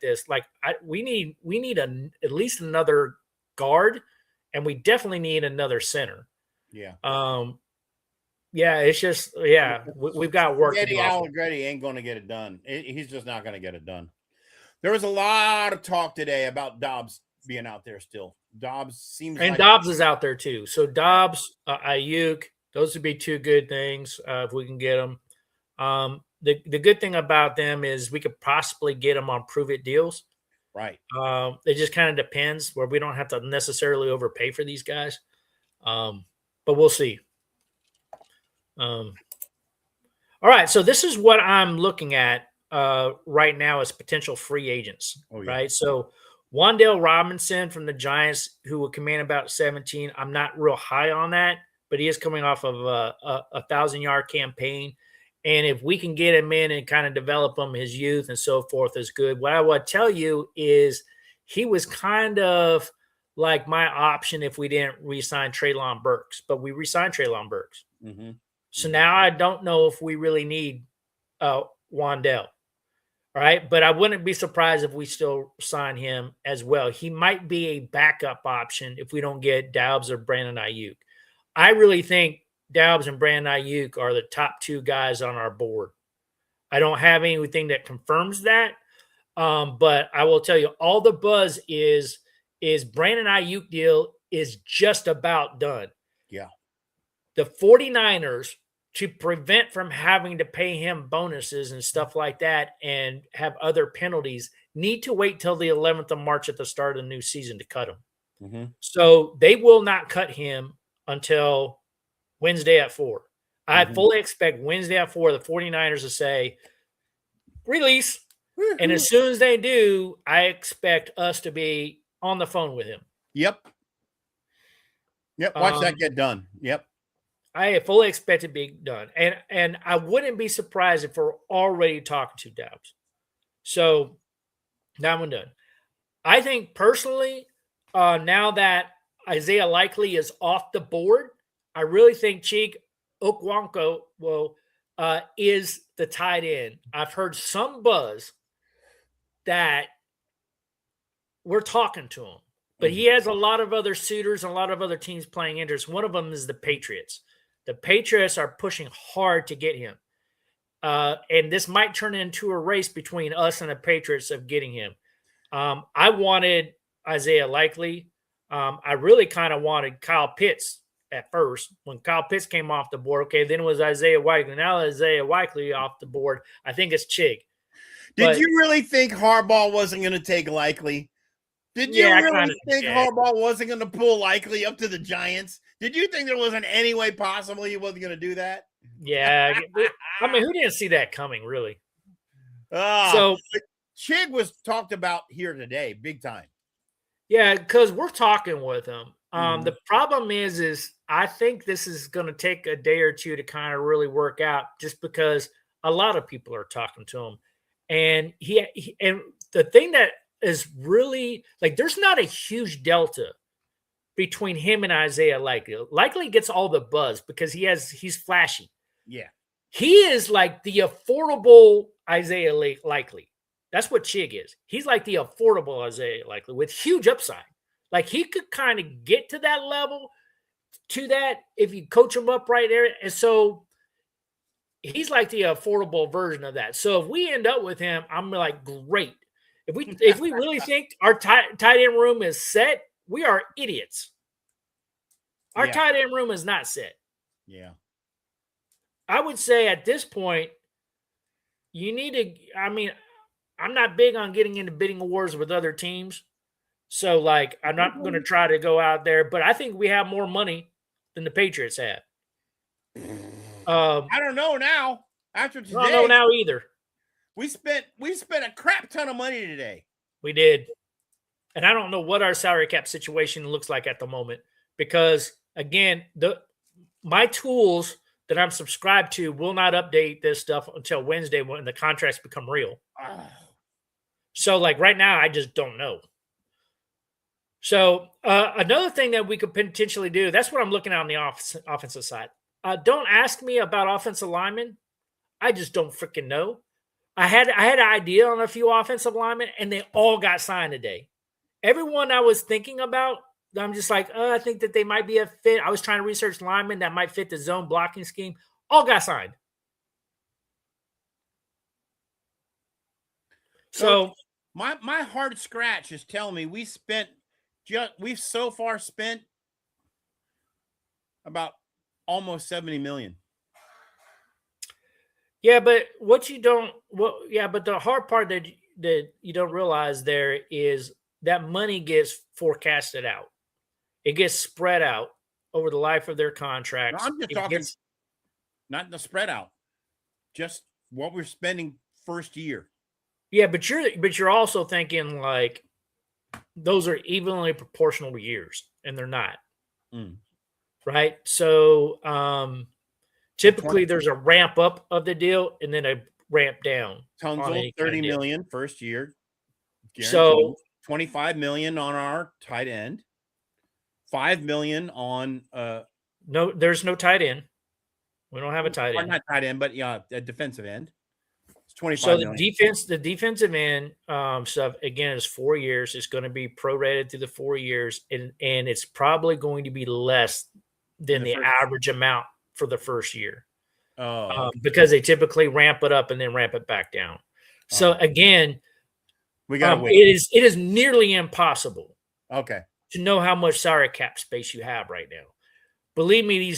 this, we need at least another guard, and we definitely need another center. Yeah. It's just we've got work to do. Allegretti ain't going to get it done. He's just not going to get it done. There was a lot of talk today about Dobbs being out there still. Dobbs is out there too. So Dobbs, Ayuk, those would be two good things if we can get them. The good thing about them is we could possibly get them on prove-it deals. Right. It just kind of depends where we don't have to necessarily overpay for these guys. But we'll see. All right. So this is what I'm looking at right now as potential free agents. Right. So Wan'Dale Robinson from the Giants, who will command about 17. I'm not real high on that, but he is coming off of a 1,000-yard campaign. And if we can get him in and kind of develop him, his youth and so forth is good. What I would tell you is he was kind of like my option if we didn't re-sign Treylon Burks, but we re-signed Treylon Burks. Mm-hmm. So now I don't know if we really need Wan'Dale. All right. But I wouldn't be surprised if we still sign him as well. He might be a backup option if we don't get Dobbs or Brandon Ayuk. I really think Dobbs and Brandon Ayuk are the top two guys on our board. I don't have anything that confirms that. But I will tell you, all the buzz is Brandon Ayuk deal is just about done. Yeah. The 49ers, to prevent from having to pay him bonuses and stuff like that and have other penalties, need to wait till the 11th of March at the start of the new season to cut him. Mm-hmm. So they will not cut him until Wednesday at 4. I fully expect Wednesday at 4, the 49ers to say, release. And as soon as they do, I expect us to be on the phone with him. Yep. Watch that get done. Yep. I fully expect it to be done. And I wouldn't be surprised if we're already talking to Dobbs. So that one done. I think personally, now that Isaiah Likely is off the board, I really think Chig Okonkwo is the tight end. I've heard some buzz that we're talking to him, but he has a lot of other suitors and a lot of other teams playing interest. One of them is the Patriots. The Patriots are pushing hard to get him. And this might turn into a race between us and the Patriots of getting him. I wanted Isaiah Likely. I really kind of wanted Kyle Pitts at first. When Kyle Pitts came off the board, okay, then it was Isaiah Likely. Now Isaiah Likely off the board. I think it's Chig. Did you really think Harbaugh wasn't going to take Likely? Did you really think Harbaugh wasn't going to pull Likely up to the Giants? Did you think there wasn't any way possible he wasn't going to do that? Yeah. I mean, who didn't see that coming, really? So Chig was talked about here today, big time. Yeah, because we're talking with him. The problem is I think this is going to take a day or two to kind of really work out, just because a lot of people are talking to him. And and the thing that is really like, there's not a huge delta between him and Isaiah Likely. Likely gets all the buzz because he's flashy. Yeah. He is like the affordable Isaiah Likely. That's what Chig is. He's like the affordable Isaiah Likely with huge upside. Like, he could kind of get to that level, to that, if you coach him up right there. And so he's like the affordable version of that. So if we end up with him, I'm like, great. If we really think our tight end room is set, we are idiots. Our tight end room is not set. Yeah. I would say at this point, you need to, I mean, I'm not big on getting into bidding wars with other teams. So, like, I'm not going to try to go out there, but I think we have more money than the Patriots have. I don't know now. After today, I don't know now either. We spent a crap ton of money today. We did. And I don't know what our salary cap situation looks like at the moment, because, again, my tools that I'm subscribed to will not update this stuff until Wednesday when the contracts become real. So, like, right now, I just don't know. So another thing that we could potentially do, that's what I'm looking at on the offensive side. Don't ask me about offensive linemen. I just don't freaking know. I had an idea on a few offensive linemen, and they all got signed today. Everyone I was thinking about, I'm just like, I think that they might be a fit. I was trying to research linemen that might fit the zone blocking scheme. All got signed. So my hard scratch is telling me we've so far spent about almost 70 million. Yeah, but but the hard part that you don't realize there is that money gets forecasted out. It gets spread out over the life of their contracts. No, I'm just talking not the spread out, just what we're spending first year. Yeah, but you're also thinking like those are evenly proportional years, and they're not. Right? So typically there's a ramp up of the deal and then a ramp down. Tunzel, 30 million first year. Guaranteed. So 25 million on our tight end. 5 million on no, there's no tight end. We don't have a tight end. Not tight end, but yeah, a defensive end. It's 25 so million. the defensive end stuff, again, is 4 years. It's going to be prorated through the 4 years, and it's probably going to be less than the average amount for the first year. Because they typically ramp it up and then ramp it back down. So again, we got to wait. It is nearly impossible. Okay. To know how much salary cap space you have right now. Believe me,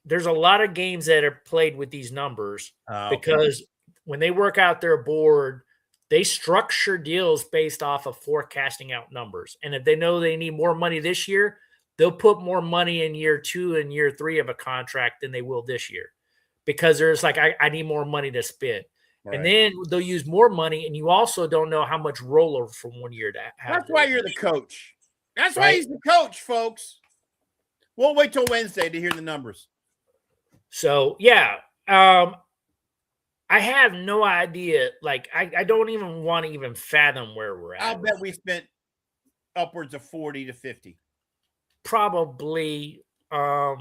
there's a lot of games that are played with these numbers because when they work out their board, they structure deals based off of forecasting out numbers. And if they know they need more money this year, they'll put more money in year 2 and year 3 of a contract than they will this year, because there's like, I need more money to spend. Right. And then they'll use more money, and you also don't know how much rollover from 1 year to have. That's why you're the coach. That's why he's the coach, folks. We'll wait till Wednesday to hear the numbers. So, yeah, I have no idea. Like, I don't even want to even fathom where we're at. I'll bet we spent upwards of 40 to 50. Probably. I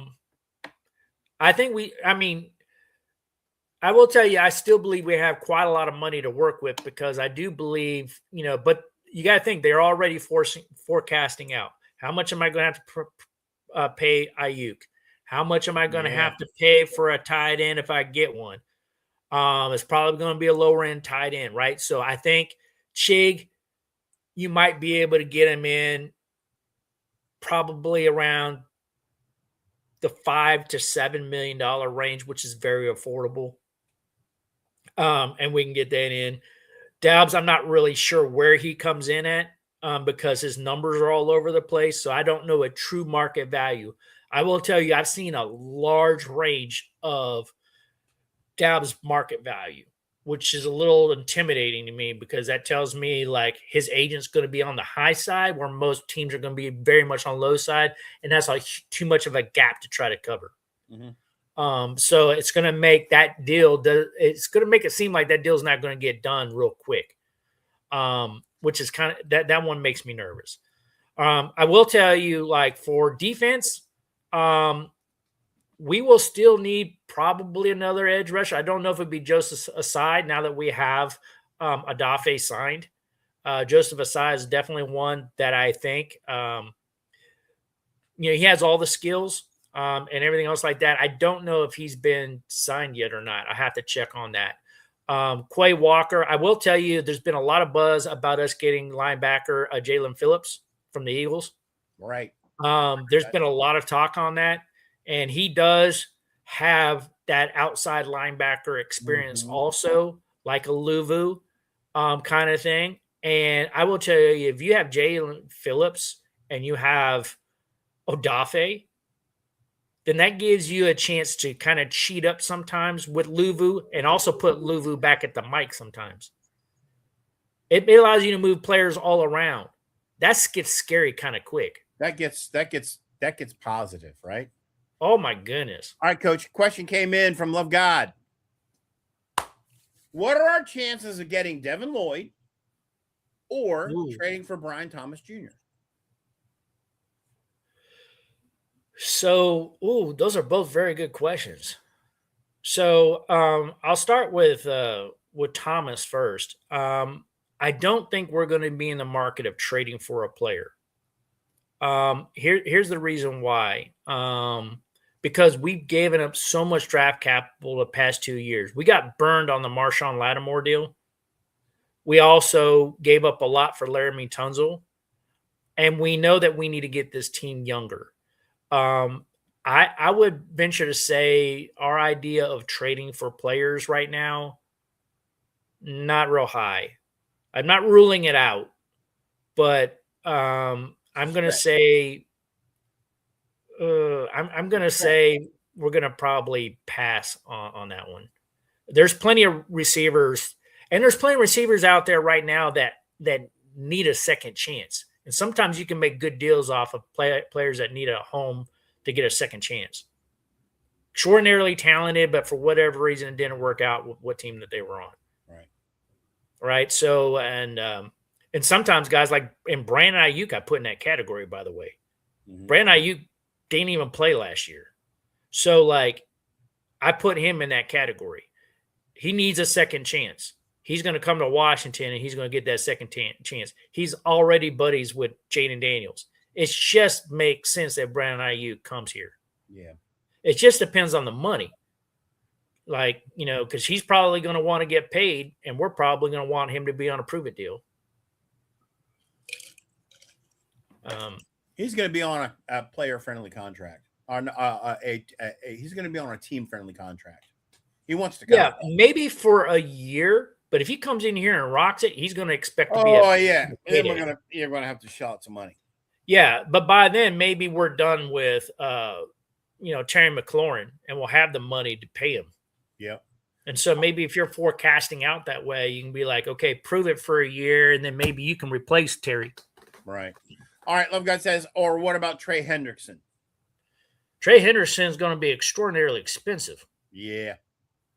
will tell you, I still believe we have quite a lot of money to work with, because I do believe, but you got to think they're already forecasting out. How much am I going to have to pay Ayuk? How much am I going to have to pay for a tight end if I get one? It's probably going to be a lower end tight end, right? So I think Chig, you might be able to get him in probably around the $5 to $7 million range, which is very affordable. And we can get that in. Doubs, I'm not really sure where he comes in at because his numbers are all over the place. So I don't know a true market value. I will tell you, I've seen a large range of Doubs market value, which is a little intimidating to me because that tells me like his agent's going to be on the high side where most teams are going to be very much on low side. And that's like too much of a gap to try to cover. Mm-hmm. So it's going to make that deal. It's going to make it seem like that deal's not going to get done real quick, which is kind of that one makes me nervous. I will tell you, like for defense, we will still need probably another edge rusher. I don't know if it'd be Joseph Asai now that we have Adafe signed. Joseph Asai is definitely one that I think he has all the skills. And everything else like that. I don't know if he's been signed yet or not. I have to check on that. Quay Walker, I will tell you, there's been a lot of buzz about us getting linebacker Jalen Phillips from the Eagles. Right. There's been a lot of talk on that, and he does have that outside linebacker experience also, like a Luvu kind of thing. And I will tell you, if you have Jalen Phillips and you have Odafe, then that gives you a chance to kind of cheat up sometimes with Luvu and also put Luvu back at the mic sometimes. It allows you to move players all around. That gets scary kind of quick. That gets positive, right? Oh my goodness. All right, Coach. Question came in from Love God. What are our chances of getting Devin Lloyd or trading for Brian Thomas Jr.? So, those are both very good questions. So, I'll start with Thomas first. I don't think we're going to be in the market of trading for a player. Here's the reason why. Because we've given up so much draft capital the past 2 years. We got burned on the Marshawn Lattimore deal. We also gave up a lot for Laramie Tunzel. And we know that we need to get this team younger. I would venture to say our idea of trading for players right now, not real high. I'm not ruling it out, but I'm going to say I'm going to say we're going to probably pass on that one. There's plenty of receivers, and there's plenty of receivers out there right now that need a second chance. And sometimes you can make good deals off of players that need a home to get a second chance. Extraordinarily talented, but for whatever reason, it didn't work out with what team that they were on. Right. So, and sometimes guys like, and Brandon Ayuk got put in that category, by the way. Brandon Ayuk didn't even play last year. So, like, I put him in that category. He needs a second chance. He's going to come to Washington and he's going to get that second chance. He's already buddies with Jaden Daniels. It just makes sense that Brandon Ayuk comes here. Yeah. It just depends on the money. Like, because he's probably going to want to get paid and we're probably going to want him to be on a prove it deal. He's going to be on a player-friendly contract. He's going to be on a team-friendly contract. He wants to come. Yeah, maybe for a year. But if he comes in here and rocks it, he's going to expect to be. And then you're going to have to shell out some money. Yeah, but by then maybe we're done with Terry McLaurin, and we'll have the money to pay him. Yep. And so maybe if you're forecasting out that way, you can be like, okay, prove it for a year, and then maybe you can replace Terry. Right. All right. Love God says, or what about Trey Hendrickson? Trey Henderson's going to be extraordinarily expensive. Yeah.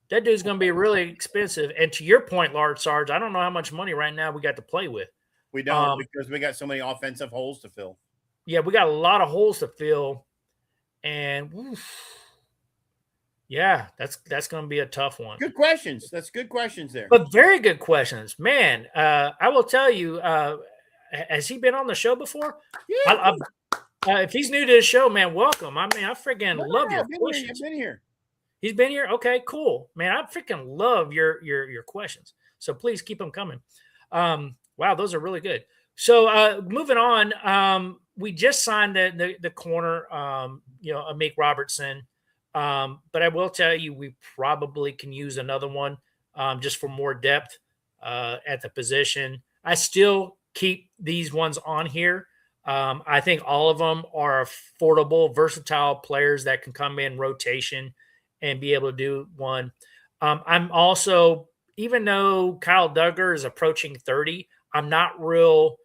That dude's going to be really expensive. And to your point, Large Sarge, I don't know how much money right now we got to play with. We don't because we got so many offensive holes to fill. Yeah, we got a lot of holes to fill. And yeah, that's going to be a tough one. Good questions. That's good questions there. But very good questions. Man, I will tell you, has he been on the show before? Yeah. If he's new to the show, man, welcome. I mean, I freaking love your questions. I've been here. He's been here? Okay, cool. Man, I freaking love your questions. So please keep them coming. Wow, those are really good. So moving on, we just signed the corner, Amik Robertson. But I will tell you, we probably can use another one just for more depth at the position. I still keep these ones on here. I think all of them are affordable, versatile players that can come in rotation and be able to do one. I'm also, even though Kyle Duggar is approaching 30, I'm not real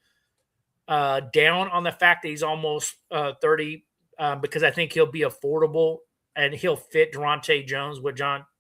down on the fact that he's almost 30 because I think he'll be affordable and he'll fit Durante Jones, what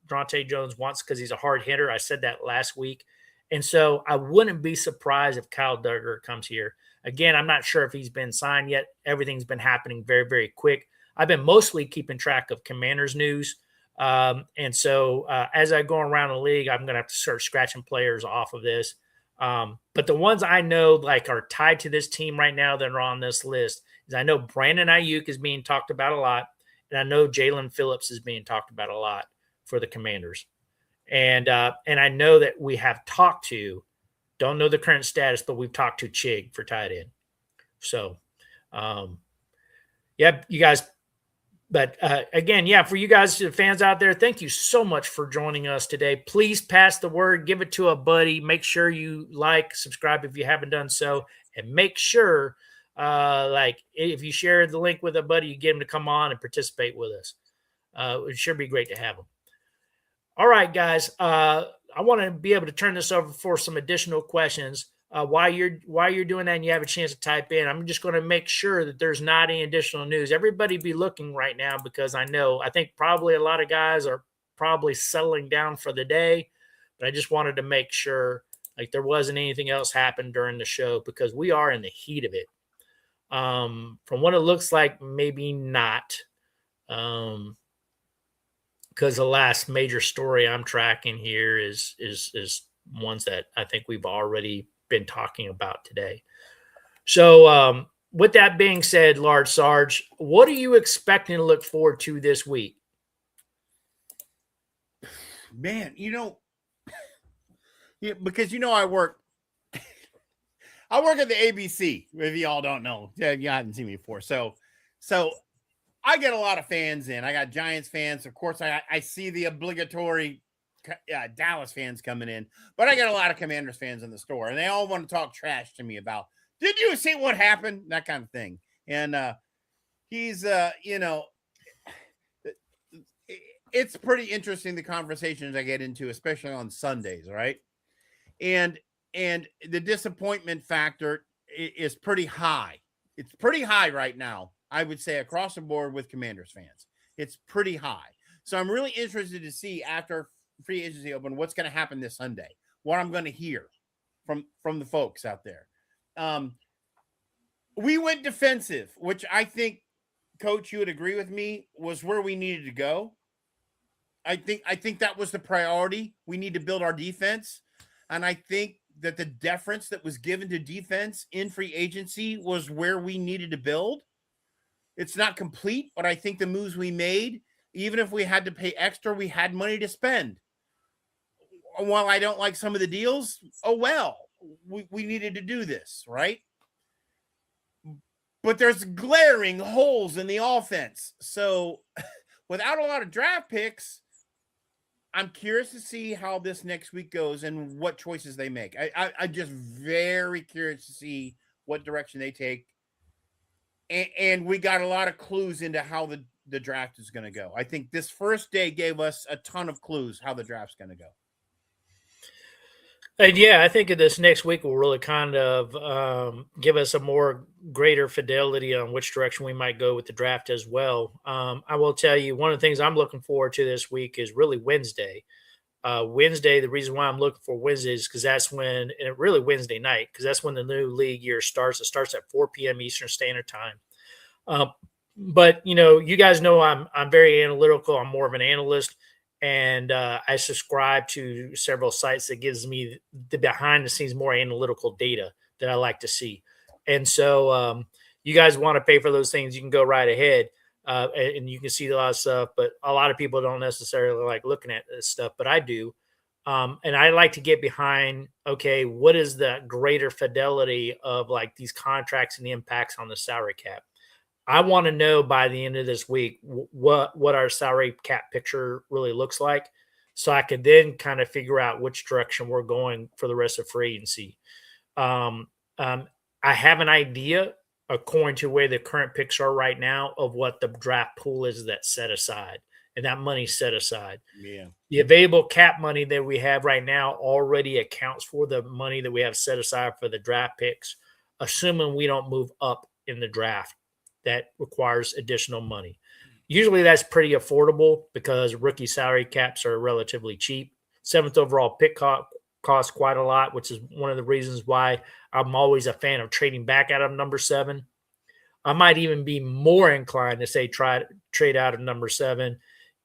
Durante Jones wants, because he's a hard hitter. I said that last week. And so I wouldn't be surprised if Kyle Duggar comes here. Again, I'm not sure if he's been signed yet. Everything's been happening very, very quick. I've been mostly keeping track of Commanders news. And so as I go around the league, I'm going to have to start scratching players off of this. But the ones I know like are tied to this team right now that are on this list is I know Brandon Ayuk is being talked about a lot. And I know Jalen Phillips is being talked about a lot for the Commanders. And I know that we have talked to, don't know the current status, but we've talked to Chig for tight end. So, you guys. But again, for you guys, the fans out there, thank you so much for joining us today. Please pass the word, give it to a buddy. Make sure you like, subscribe if you haven't done so, and make sure, if you share the link with a buddy, you get him to come on and participate with us. It sure be great to have him. All right, guys. I want to be able to turn this over for some additional questions. While you're doing that and you have a chance to type in, I'm just going to make sure that there's not any additional news. Everybody be looking right now because I think probably a lot of guys are probably settling down for the day, but I just wanted to make sure like there wasn't anything else happened during the show because we are in the heat of it. From what it looks like, maybe not. Because the last major story I'm tracking here is ones that I think we've already been talking about today. So with that being said, Large Sarge, what are you expecting to look forward to this week? Man, because I work at the ABC, if y'all don't know. You haven't seen me before. So I get a lot of fans in. I got Giants fans. Of course, I see the obligatory Dallas fans coming in, but I got a lot of Commanders fans in the store, and they all want to talk trash to me about, did you see what happened? That kind of thing. And he's, it's pretty interesting, the conversations I get into, especially on Sundays, right? And the disappointment factor is pretty high. It's pretty high right now, I would say, across the board with Commanders fans. It's pretty high. So I'm really interested to see after free agency open what's going to happen this Sunday, what I'm going to hear from the folks out there. We went defensive, which I think, Coach, you would agree with me, was where we needed to go. I think that was the priority. We need to build our defense. And I think that the deference that was given to defense in free agency was where we needed to build. It's not complete, but I think the moves we made, even if we had to pay extra, we had money to spend. While I don't like some of the deals, we needed to do this, right? But there's glaring holes in the offense. So without a lot of draft picks, I'm curious to see how this next week goes and what choices they make. I'm just very curious to see what direction they take. And we got a lot of clues into how the draft is going to go. I think this first day gave us a ton of clues how the draft's going to go. And I think this next week will really kind of give us a more greater fidelity on which direction we might go with the draft as well. I will tell you, one of the things I'm looking forward to this week is really Wednesday. Wednesday, the reason why I'm looking for Wednesday is because that's when, and really Wednesday night, because that's when the new league year starts. It starts at 4 p.m. Eastern Standard Time. But you guys know I'm very analytical. I'm more of an analyst, and I subscribe to several sites that gives me the behind the scenes, more analytical data that I like to see. And so you guys want to pay for those things, you can go right ahead. And you can see a lot of stuff, but a lot of people don't necessarily like looking at this stuff, but I do. And I like to get behind, okay, what is the greater fidelity of like these contracts and the impacts on the salary cap? I want to know by the end of this week what our salary cap picture really looks like, so I could then kind of figure out which direction we're going for the rest of free agency. Um, I have an idea, according to where the current picks are right now, of what the draft pool is that's set aside, and that money's set aside. Yeah. The available cap money that we have right now already accounts for the money that we have set aside for the draft picks, assuming we don't move up in the draft. That requires additional money. Usually that's pretty affordable because rookie salary caps are relatively cheap. Seventh overall pick costs quite a lot, which is one of the reasons why I'm always a fan of trading back out of number 7. I might even be more inclined to say trade out of number 7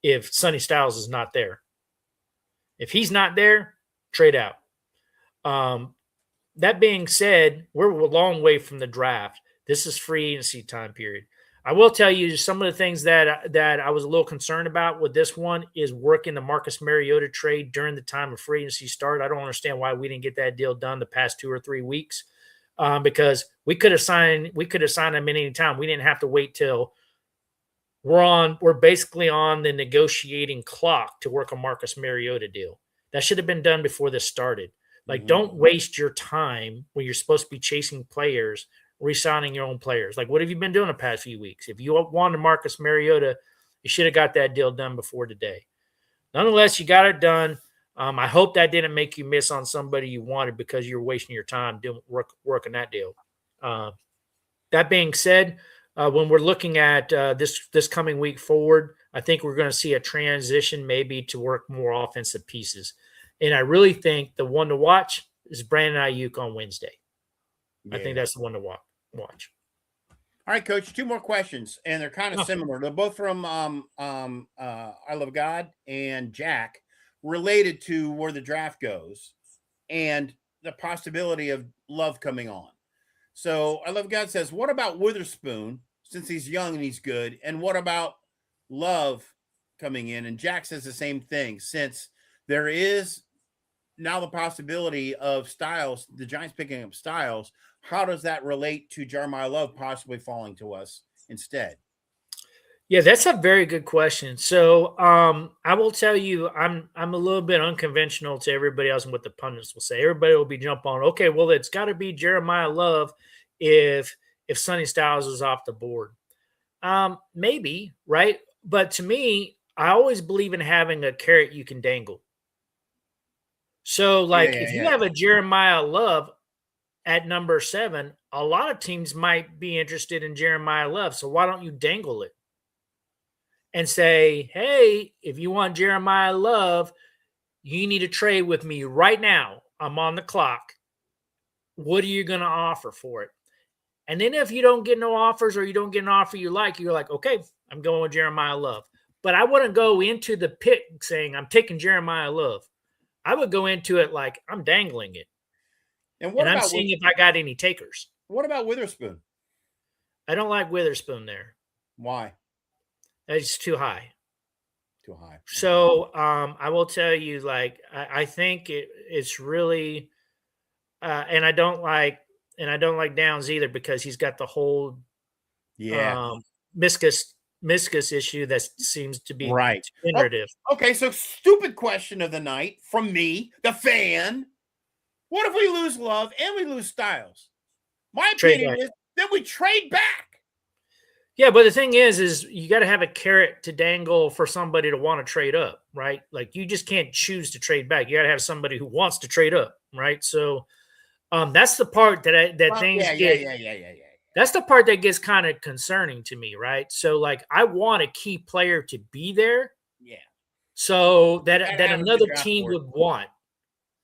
if Sonny Styles is not there. If he's not there, trade out. That being said, we're a long way from the draft. This is free agency time period. I will tell you some of the things that I was a little concerned about with this one is working the Marcus Mariota trade during the time of free agency start. I don't understand why we didn't get that deal done the past 2 or 3 weeks, because we could have signed him at any time. We didn't have to wait till we're basically on the negotiating clock to work a Marcus Mariota deal. That should have been done before this started. Like, don't waste your time when you're supposed to be chasing players, re-signing your own players. Like, what have you been doing the past few weeks? If you wanted Marcus Mariota, you should have got that deal done before today. Nonetheless, you got it done. I hope that didn't make you miss on somebody you wanted because you're wasting your time doing working that deal. That being said, when we're looking at this coming week forward, I think we're going to see a transition maybe to work more offensive pieces. And I really think the one to watch is Brandon Ayuk on Wednesday. Yeah. I think that's the one to watch. All right, Coach, 2 more questions, and they're kind of similar. They're both from I Love God and Jack, related to where the draft goes and the possibility of Love coming on. So I Love God says, what about Witherspoon, since he's young and he's good? And what about Love coming in? And Jack says the same thing, since there is now the possibility of Styles, the Giants picking up Styles. How does that relate to Jeremiah Love possibly falling to us instead? Yeah, that's a very good question. So I will tell you, I'm a little bit unconventional to everybody else and what the pundits will say. Everybody will be jump on, okay, well, it's got to be Jeremiah Love if Sonny Styles is off the board. Maybe, right? But to me, I always believe in having a carrot you can dangle. So, like, if you have a Jeremiah Love at number 7, a lot of teams might be interested in Jeremiah Love. So why don't you dangle it and say, hey, if you want Jeremiah Love, you need to trade with me right now. I'm on the clock. What are you going to offer for it? And then if you don't get no offers, or you don't get an offer you like, you're like, okay, I'm going with Jeremiah Love. But I wouldn't go into the pick saying I'm taking Jeremiah Love. I would go into it like I'm dangling it. And I'm seeing if I got any takers. What about Witherspoon? I don't like Witherspoon there. Why? It's too high. Too high. So I will tell you, like, I think it's really and I don't like Downs either, because he's got the whole meniscus issue that seems to be right. degenerative. Okay, so stupid question of the night from me, the fan. What if we lose Love and we lose Styles? My opinion is that we trade back. Yeah, but the thing is you got to have a carrot to dangle for somebody to want to trade up, right? Like, you just can't choose to trade back. You got to have somebody who wants to trade up, right? So that's the part that's the part that gets kind of concerning to me, right? So, like, I want a key player to be there. Yeah. So that another team would want.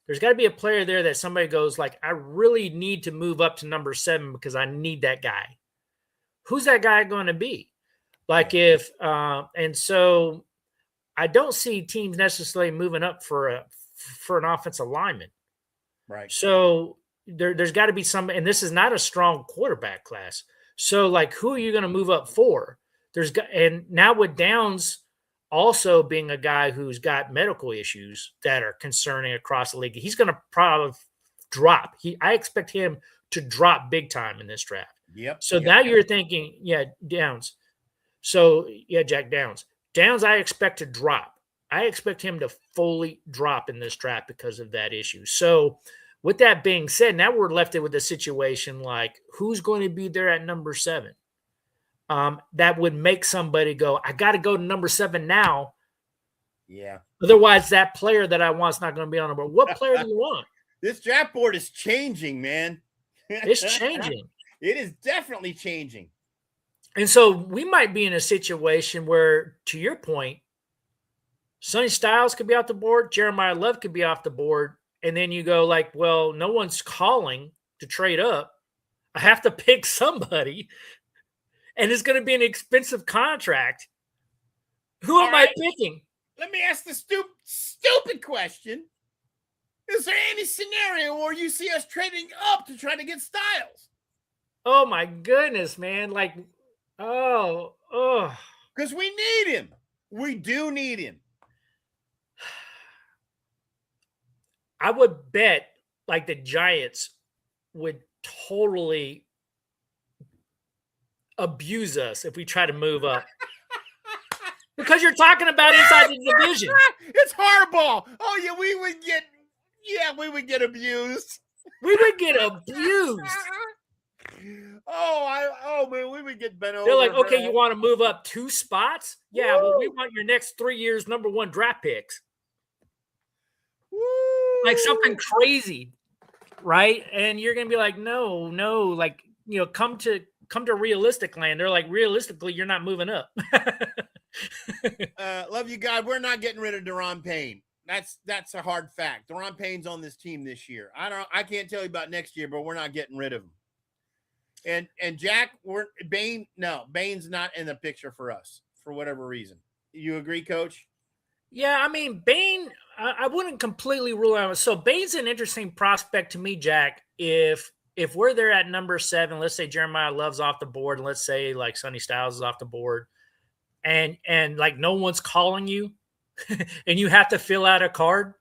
There's got to be a player there that somebody goes like, I really need to move up to number 7 because I need that guy. Who's that guy going to be? Like, and so I don't see teams necessarily moving up for an offensive lineman. Right. So there's got to be some, and this is not a strong quarterback class. So, like, who are you going to move up for? And now with Downs also being a guy who's got medical issues that are concerning across the league, he's going to probably drop. I expect him to drop big time in this draft. Yep. So now you're thinking, Downs. So Jack Downs. Downs, I expect to drop. I expect him to fully drop in this draft because of that issue. So with that being said, now we're left with a situation like who's going to be there at number 7? That would make somebody go, I got to go to number 7 now. Yeah. Otherwise, that player that I want is not going to be on the board. What player do you want? This draft board is changing, man. It's changing. It is definitely changing. And so we might be in a situation where, to your point, Sonny Styles could be off the board, Jeremiah Love could be off the board, and then you go like, well, no one's calling to trade up. I have to pick somebody, and it's going to be an expensive contract. Who am I picking? Let me ask the stupid question. Is there any scenario where you see us trading up to try to get Styles? Oh, my goodness, man. Like, oh. Because we need him. We do need him. I would bet like the Giants would totally abuse us if we try to move up. Because you're talking about inside the division. It's hardball. Oh, yeah, we would get abused. We would get abused. Oh, man, we would get bent over. They're like, okay, you want to move up 2 spots? Yeah, well, we want your next 3 years number 1 draft picks. Woo. Like something crazy, right? And you're gonna be like, no, like, come to realistic land. They're like, realistically, you're not moving up. Love you, God. We're not getting rid of Daron Payne. That's a hard fact. Daron Payne's on this team this year. I can't tell you about next year, but we're not getting rid of him. And Jack, Bain's not in the picture for us for whatever reason. You agree, Coach? Yeah, I mean, Bain, I wouldn't completely rule out. So Bain's an interesting prospect to me, Jack. If we're there at number 7, let's say Jeremiah Love's off the board, and let's say like Sonny Styles is off the board, and like no one's calling you, and you have to fill out a card,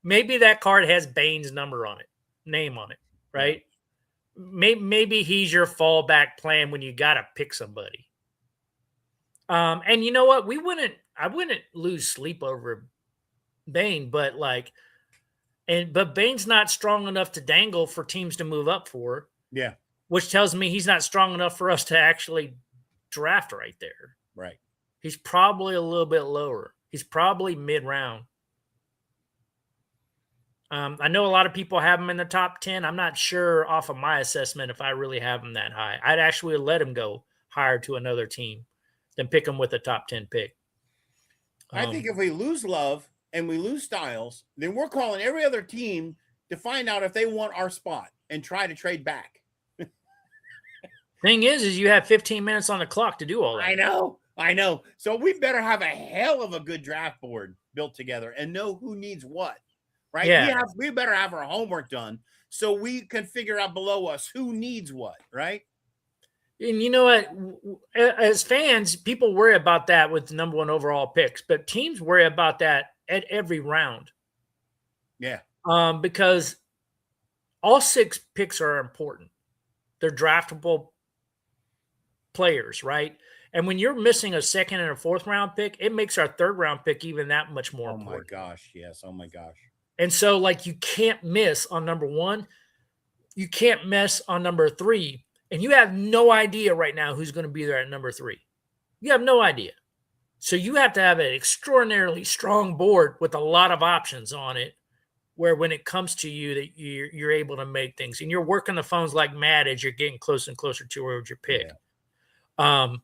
maybe that card has Bain's name on it, right? Maybe he's your fallback plan when you got to pick somebody. And you know what? I wouldn't lose sleep over Bain, but Bain's not strong enough to dangle for teams to move up for. Yeah. Which tells me he's not strong enough for us to actually draft right there. Right. He's probably a little bit lower. He's probably mid-round. I know a lot of people have him in the top 10. I'm not sure off of my assessment if I really have him that high. I'd actually let him go higher to another team than pick him with a top 10 pick. I think if we lose Love and we lose Styles, then we're calling every other team to find out if they want our spot and try to trade back. Thing is you have 15 minutes on the clock to do all that. I know. So we better have a hell of a good draft board built together and know who needs what, right? Yeah. We better have our homework done so we can figure out below us who needs what, right? And you know what? As fans, people worry about that with the number 1 overall picks, but teams worry about that at every round. Yeah. Because all 6 picks are important. They're draftable players, right? And when you're missing a 2nd and a 4th round pick, it makes our 3rd round pick even that much more important. Oh my gosh. Yes. Oh my gosh. And so you can't miss on number 1. You can't miss on number 3. And you have no idea right now who's going to be there at number 3. You have no idea. So you have to have an extraordinarily strong board with a lot of options on it, where when it comes to you that you're able to make things. And you're working the phones like mad as you're getting closer and closer towards your pick. Yeah.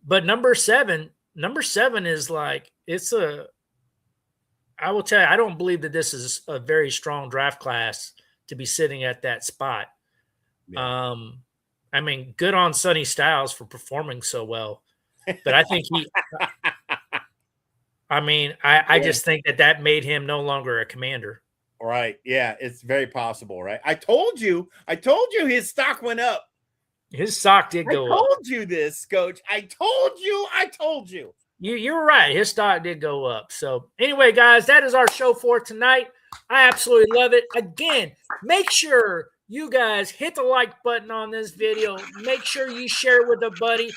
But number 7 is I will tell you, I don't believe that this is a very strong draft class to be sitting at that spot. Yeah. I mean, good on Sonny Styles for performing so well, but I think I just think that made him no longer a Commander. Right. Yeah. It's very possible. Right. I told you his stock went up. His stock did go up. I told you this, Coach. I told you. You're right. His stock did go up. So anyway, guys, that is our show for tonight. I absolutely love it. Again, make sure you guys hit the like button on this video. Make sure you share it with a buddy.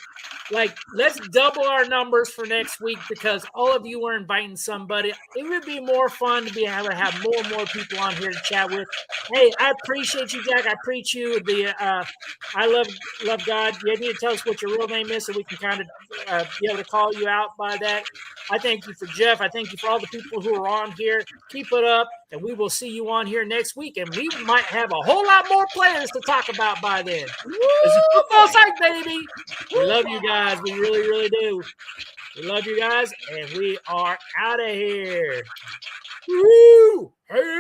Like, let's double our numbers for next week because all of you are inviting somebody. It would be more fun to be able to have more and more people on here to chat with. Hey, I appreciate you, Jack. I appreciate you. I love God. You need to tell us what your real name is so we can kind of be able to call you out by that. I thank you for Jeff. I thank you for all the people who are on here. Keep it up, and we will see you on here next week. And we might have a whole lot more players to talk about by then. This is Football Psych, baby. We love you guys. We really, really do. We love you guys, and we are out of here. Woo! Hey.